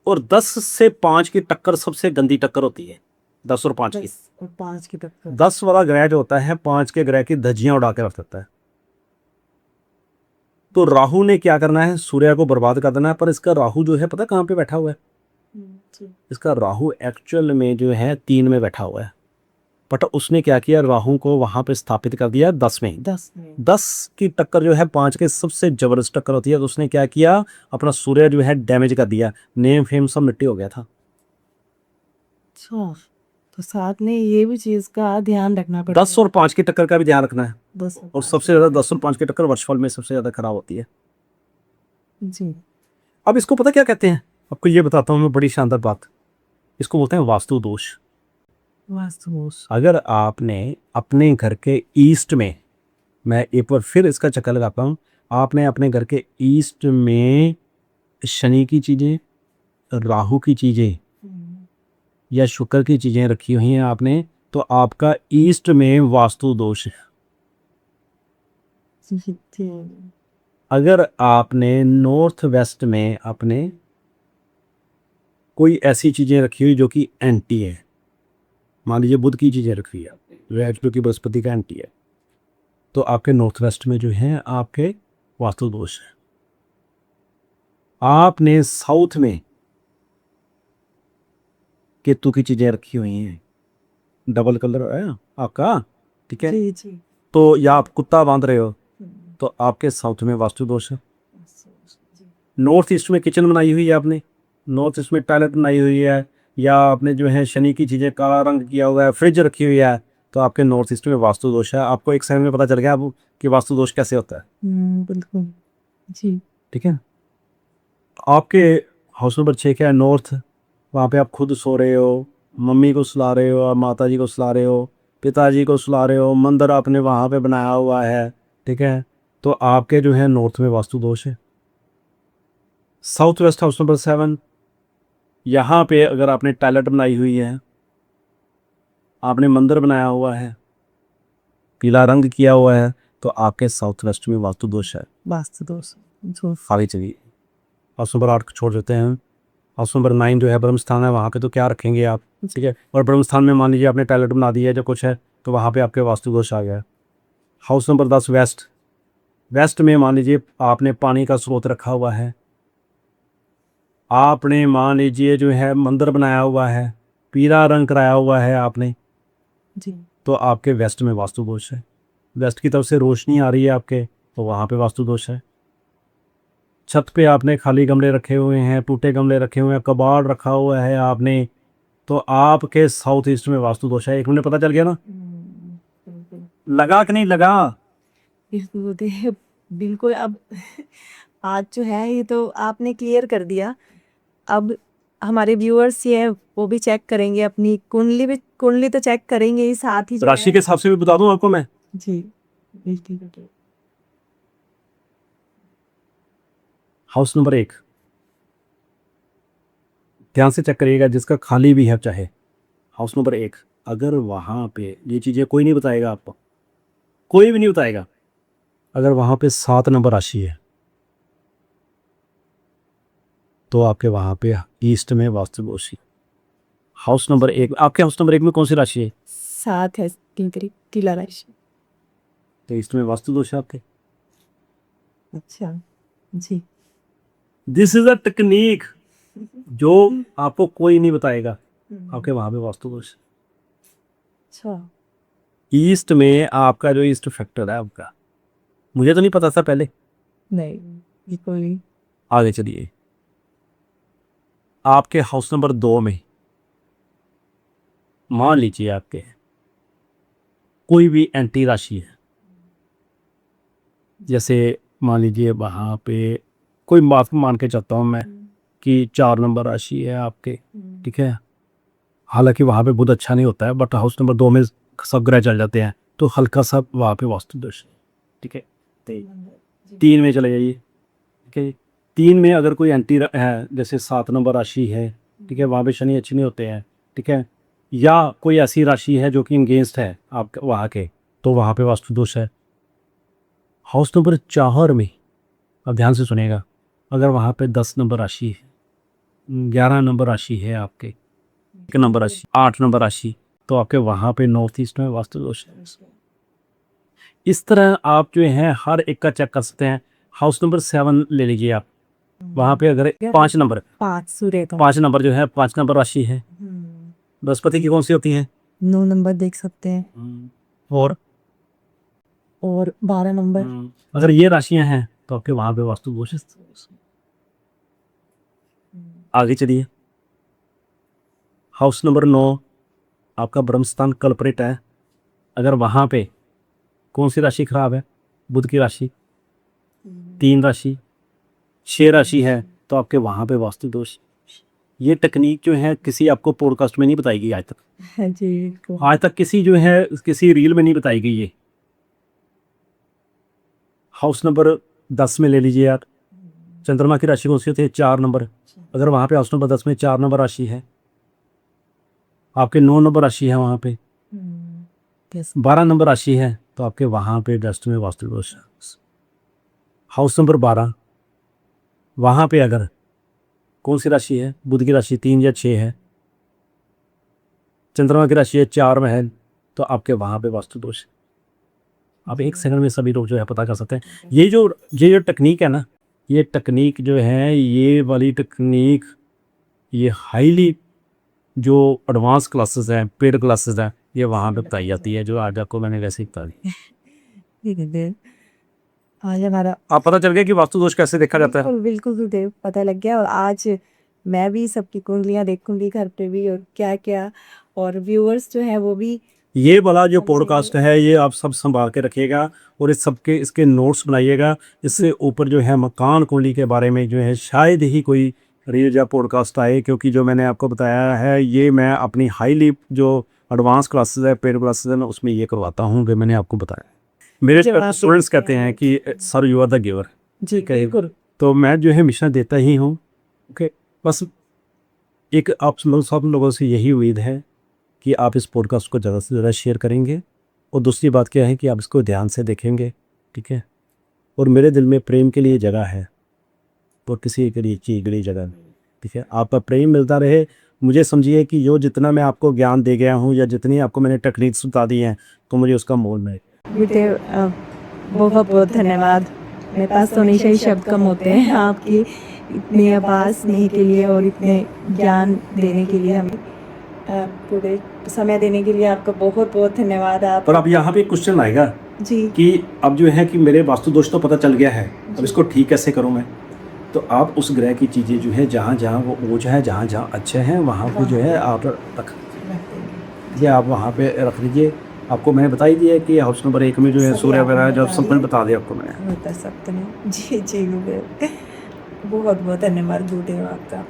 और 10 से 5 की टक्कर सबसे गंदी टक्कर होती है, 10 और 5 की। 10 और 5 की टक्कर। 10 वाला ग्रह जो होता है 5 के ग्रह की धज्जियां उड़ा के रख देता है। तो राहु ने क्या करना है? सूर्य को बर्बाद कर देना है। पर इसका राहु जो है पता कहाँ पे बैठा हुआ है? इसका राहु एक्चुअल में जो है 3 में बैठा हुआ है, बट उसने क्या किया? राहु को वहां पे स्थापित कर दिया 10 में। 10 की टक्कर जो है 5 के सबसे जबरदस्त टक्कर होती है, तो उसने क्या किया? अपना सूर्य जो है डैमेज कर दिया, नेम फेम सब मिट्टी हो गया था। अच्छा, तो साथ में ये भी चीज का ध्यान रखना पड़ेगा। 10 और 5 की टक्कर का भी ध्यान रखना है, 10 और सबसे ज्यादा 10 और 5 की टक्कर वर्षफल में सबसे ज्यादा खराब होती है। जी अब इसको पता क्या कहते हैं? आपको ये बताता हूँ मैं, बड़ी शानदार बात, इसको बोलते हैं वास्तु दोष। वास्तु दोष। अगर आपने अपने घर के ईस्ट में, मैं एक बार फिर इसका चक्कर लगाता हूँ, आपने अपने घर के ईस्ट में शनि की चीज़ें, राहु की चीज़ें या शुक्र की चीज़ें रखी हुई हैं आपने, तो आपका ईस्ट में वास्तु दोष है। अगर आपने नॉर्थ वेस्ट में अपने कोई ऐसी चीज़ें रखी हुई जो कि एंटी है, मान लीजिए बुध की चीज़ें रखी है आपने, जो कि बृहस्पति का एंटी है, तो आपके नॉर्थ वेस्ट में जो है आपके वास्तु दोष है। आपने साउथ में केतु की चीज़ें रखी हुई हैं, डबल कलर है आपका, ठीक है, जी जी। तो या आप कुत्ता बांध रहे हो तो आपके साउथ में वास्तु दोष है। नॉर्थ ईस्ट में किचन बनाई हुई है आपने, नॉर्थ ईस्ट में टॉयलेट बनाई हुई है, या आपने जो है शनि की चीज़ें काला रंग किया हुआ है, फ्रिज रखी हुई है, तो आपके नॉर्थ ईस्ट में वास्तु दोष है। आपको एक सेकंड में पता चल गया अब कि वास्तु दोष कैसे होता है। बिल्कुल जी। ठीक है, आपके हाउस नंबर 6 क्या है, नॉर्थ, वहाँ पे आप खुद सो रहे हो, मम्मी को सुला रहे हो, माता जी को सुला रहे हो, पिताजी को सुला रहे हो, मंदिर आपने वहाँ पे बनाया हुआ है, ठीक है, तो आपके जो है नॉर्थ में वास्तु दोष है। साउथ वेस्ट हाउस नंबर 7, यहाँ पे अगर आपने टॉयलेट बनाई हुई है, आपने मंदिर बनाया हुआ है, पीला रंग किया हुआ है, तो आपके साउथ वेस्ट में वास्तु दोष है। वास्तु दोष जो आगे चलिए, हाउस नंबर 8 को छोड़ देते हैं। हाउस नंबर 9 जो है ब्रह्म स्थान है, वहाँ पे तो क्या रखेंगे आप, ठीक है, और ब्रह्म स्थान में मान लीजिए आपने टॉयलेट बना दिया है जो कुछ है, तो वहाँ पे आपके वास्तु दोष आ गया। हाउस नंबर 10 वेस्ट, वेस्ट में मान लीजिए आपने पानी का स्रोत रखा हुआ है, आपने मान लीजिए जो है मंदिर बनाया हुआ है, पीला रंग कराया हुआ है आपने, जी। तो आपके वेस्ट में वास्तु दोष है। वेस्ट की तरफ से रोशनी आ रही है आपके, तो वहाँ पे वास्तु दोष है। छत पे आपने खाली गमले रखे हुए हैं, टूटे गमले रखे हुए हैं, कबाड़ रखा हुआ है आपने, तो आपके साउथ ईस्ट में वास्तु दोष है। एक मिनट पता चल गया ना, लगा कि नहीं लगा? बिल्कुल। अब आज जो है ये तो आपने क्लियर कर दिया। अब हमारे व्यूअर्स ये है वो भी चेक करेंगे, अपनी कुंडली भी, कुंडली तो चेक करेंगे ही, साथ ही जो राशि है- के हिसाब से भी बता दूं आपको मैं। जी बिल्कुल। हाउस नंबर 1 ध्यान से चेक करिएगा, जिसका खाली भी है चाहे, हाउस नंबर 1, अगर वहाँ पे ये चीज़ें कोई नहीं बताएगा आपको, कोई भी नहीं बताएगा, अगर वहाँ पे 7 नंबर राशि है तो आपके वहाँ पे ईस्ट में वास्तु दोष है। हाउस नंबर 1, आपके हाउस नंबर 1 में कौन सी राशि है? साथ है तिला राशि। तो ईस्ट में वास्तु दोष है आपके। अच्छा जी। दिस इज अ टेक्निक जो आपको कोई नहीं बताएगा, आपके वहाँ पे वास्तु दोष है। अच्छा। ईस्ट में आपका जो ईस्ट फैक्टर है आपका, मुझे तो नहीं पता था पहले। नहीं बिल्कुल नहीं। आगे चलिए, आपके हाउस नंबर 2 में मान लीजिए आपके कोई भी एंटी राशि है, जैसे मान लीजिए वहाँ पे कोई बात मान के चलता हूँ मैं कि 4 नंबर राशि है आपके, ठीक है, हालांकि वहाँ पे बुध अच्छा नहीं होता है, बट हाउस नंबर 2 में सब ग्रह चल जाते हैं, तो हल्का सा वहाँ पे वास्तु दोष है, ठीक है। 3 में चले जाइए, ठीक है, 3 में अगर कोई एंटी है, जैसे 7 नंबर राशि है, ठीक है, वहाँ पे शनि अच्छे नहीं होते हैं, ठीक है, या कोई ऐसी राशि है जो कि अगेंस्ट है आपके वहाँ के, तो वहाँ पे वास्तु दोष है। हाउस नंबर 4 में, अब ध्यान से सुनिएगा, अगर वहाँ पे 10 नंबर राशि है, 11 नंबर राशि है आपके, 1 नंबर राशि, 8 नंबर राशि, तो आपके वहाँ पे नॉर्थ ईस्ट में वास्तु दोष है। इस तरह आप जो है हर एक का चेक कर सकते हैं। हाउस नंबर 7 ले लीजिए आप, वहाँ पे अगर 5 नंबर, 5 सूर्य तो 5 नंबर जो है 5 नंबर राशि है, बृहस्पति की कौन सी होती है? 9 नंबर देख सकते हैं और 12 नंबर। अगर ये राशियां हैं तो आपके वहाँ पे वास्तु दोष है। आगे चलिए, हाउस नंबर 9 आपका ब्रह्मस्थान कल्परेट है, अगर वहाँ पे कौन सी राशि खराब है? बुध की राशि, 3 राशि, 6 राशि है, तो आपके वहाँ पे वास्तु दोष। ये टेक्निक जो है किसी आपको पॉडकास्ट में नहीं बताई गई आज तक, हाँ जी बिल्कुल। आज तक किसी जो है किसी रील में नहीं बताई गई। ये हाउस नंबर 10 में ले लीजिए यार, चंद्रमा की राशि कौन सी होती है? 4 नंबर। अगर वहाँ पे हाउस नंबर 10 में 4 नंबर राशि है, आपके 9 नंबर राशि है, वहाँ पे यस 12 नंबर राशि है, तो आपके वहाँ पे डस्ट में वास्तु दोष है। हाउस नंबर 12 वहाँ पे अगर कौन सी राशि है? बुध की राशि 3 या 6 है, चंद्रमा की राशि है 4 में है, तो आपके वहाँ पे वास्तु दोष है। आप एक सेकंड में सभी लोग जो है पता कर सकते हैं। ये जो टेक्निक है ना, ये टेक्निक जो है, ये वाली टेक्निक, ये हाईली जो एडवांस क्लासेस हैं, पेड क्लासेस हैं, ये वहाँ पे बताई जाती है, जो आज आपको मैंने वैसे ही बता दी। गुरुदेव, आज हमारा आप पता चल गया कि वास्तु दोष कैसे देखा जाता है। बिल्कुल बिल्कुल गुरुदेव पता लग गया। और आज मैं भी सबकी कुंडलियाँ देखूंगी घर पे भी, और क्या क्या, और व्यूअर्स जो है वो भी। ये वाला जो हाँ जी। पॉडकास्ट है, ये आप सब संभाल के रखिएगा और इसके नोट्स बनाइएगा। इससे ऊपर जो है मकान कुंडली के बारे में जो है शायद ही कोई रील या पॉडकास्ट आए, क्योंकि जो मैंने आपको बताया है ये मैं अपनी हाईली जो एडवांस क्लासेस है, पेड क्लासेस है, मैं उसमें ये करवाता हूँ कि मैंने आपको बताया। मेरे जब आप स्टूडेंट्स देखते कहते हैं हैं कि sir you are the giver. जी बिल्कुल। तो मैं जो है हमेशा देता ही हूँ। ओके, बस एक आप सब लोगों से यही उम्मीद है कि आप इस पॉडकास्ट को ज़्यादा से ज़्यादा शेयर करेंगे, और दूसरी बात क्या है कि आप इसको ध्यान से देखेंगे, ठीक है। और मेरे दिल में प्रेम के लिए जगह है, और किसी के लिए चीज़ के लिए जगह नहीं, ठीक है। आपका प्रेम मिलता रहे। मुझे समझिए कि जो जितना मैं आपको ज्ञान दे गया हूँ या जितनी आपको मैंने टेक्निक्स बता दी हैं, तो मुझे उसका मोल नहीं। गुरुदेव बहुत बहुत धन्यवाद। मेरे पास तो हमेशा ही शब्द कम होते हैं आपकी इतनी आवाज़ स्नेह के लिए और इतने ज्ञान देने के लिए, हमें पूरे समय देने के लिए आपका बहुत बहुत धन्यवाद। आप पर अब यहाँ पे एक क्वेश्चन आएगा जी कि अब जो है कि मेरे वास्तु दोष तो पता चल गया है, अब इसको ठीक कैसे करूँ मैं? तो आप उस ग्रह की चीज़ें जो है जहाँ जहाँ वो ऊँच है, जहाँ जहाँ अच्छे हैं, वहाँ पे जो है आप रख लीजिए, आप वहाँ पे रख लीजिए। आपको मैंने बता ही दिया है कि हाउस नंबर 1 में जो है सभी सूर्य आपने वगैरह जब बता सब कुछ दिया। बता दिया आपको मैंने। बता सकते हैं जी जी गुरुदेव, बहुत बहुत धन्यवाद गुरुदेव आपका।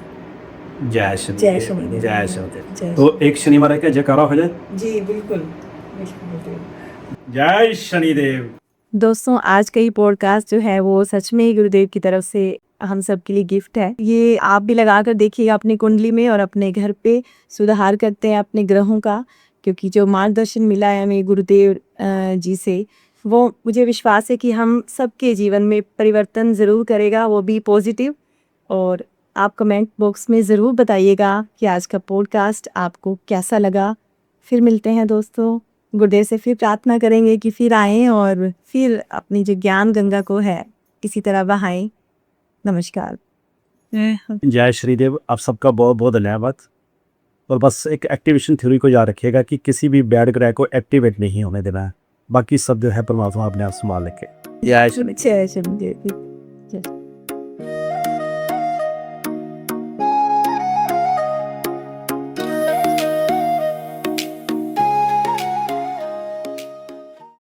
जय श्री जय शनिदेव। जय शनिदेव। जय तो एक शनिवार है क्या जयकारा हो जाए। जी बिल्कुल बिल्कुल। जय शनिदेव। दोस्तों, आज का ये पॉडकास्ट जो है वो सच में ही गुरुदेव की तरफ से हम सब के लिए गिफ्ट है। ये आप भी लगा कर देखिएगा अपनी कुंडली में, और अपने घर पे सुधार करते हैं अपने ग्रहों का, क्योंकि जो मार्गदर्शन मिला है हमें गुरुदेव जी से, वो मुझे विश्वास है कि हम सबके जीवन में परिवर्तन ज़रूर करेगा, वो भी पॉजिटिव। और आप कमेंट बॉक्स में ज़रूर बताइएगा कि आज का पॉडकास्ट आपको कैसा लगा। फिर मिलते हैं दोस्तों, गुरुदेव से फिर प्रार्थना करेंगे कि फिर आएँ और फिर अपनी जो ज्ञान गंगा को है इसी तरह बहाएं। नमस्कार। जय श्रीदेव। आप सबका बहुत बहुत धन्यवाद। और बस एक एक्टिवेशन थ्योरी को याद रखिएगा कि किसी भी बैड ग्रह को एक्टिवेट नहीं होने देना है, बाकी सब जो है परमात्मा अपने आप संभाल लेंगे। जय श्री जय श्री देव।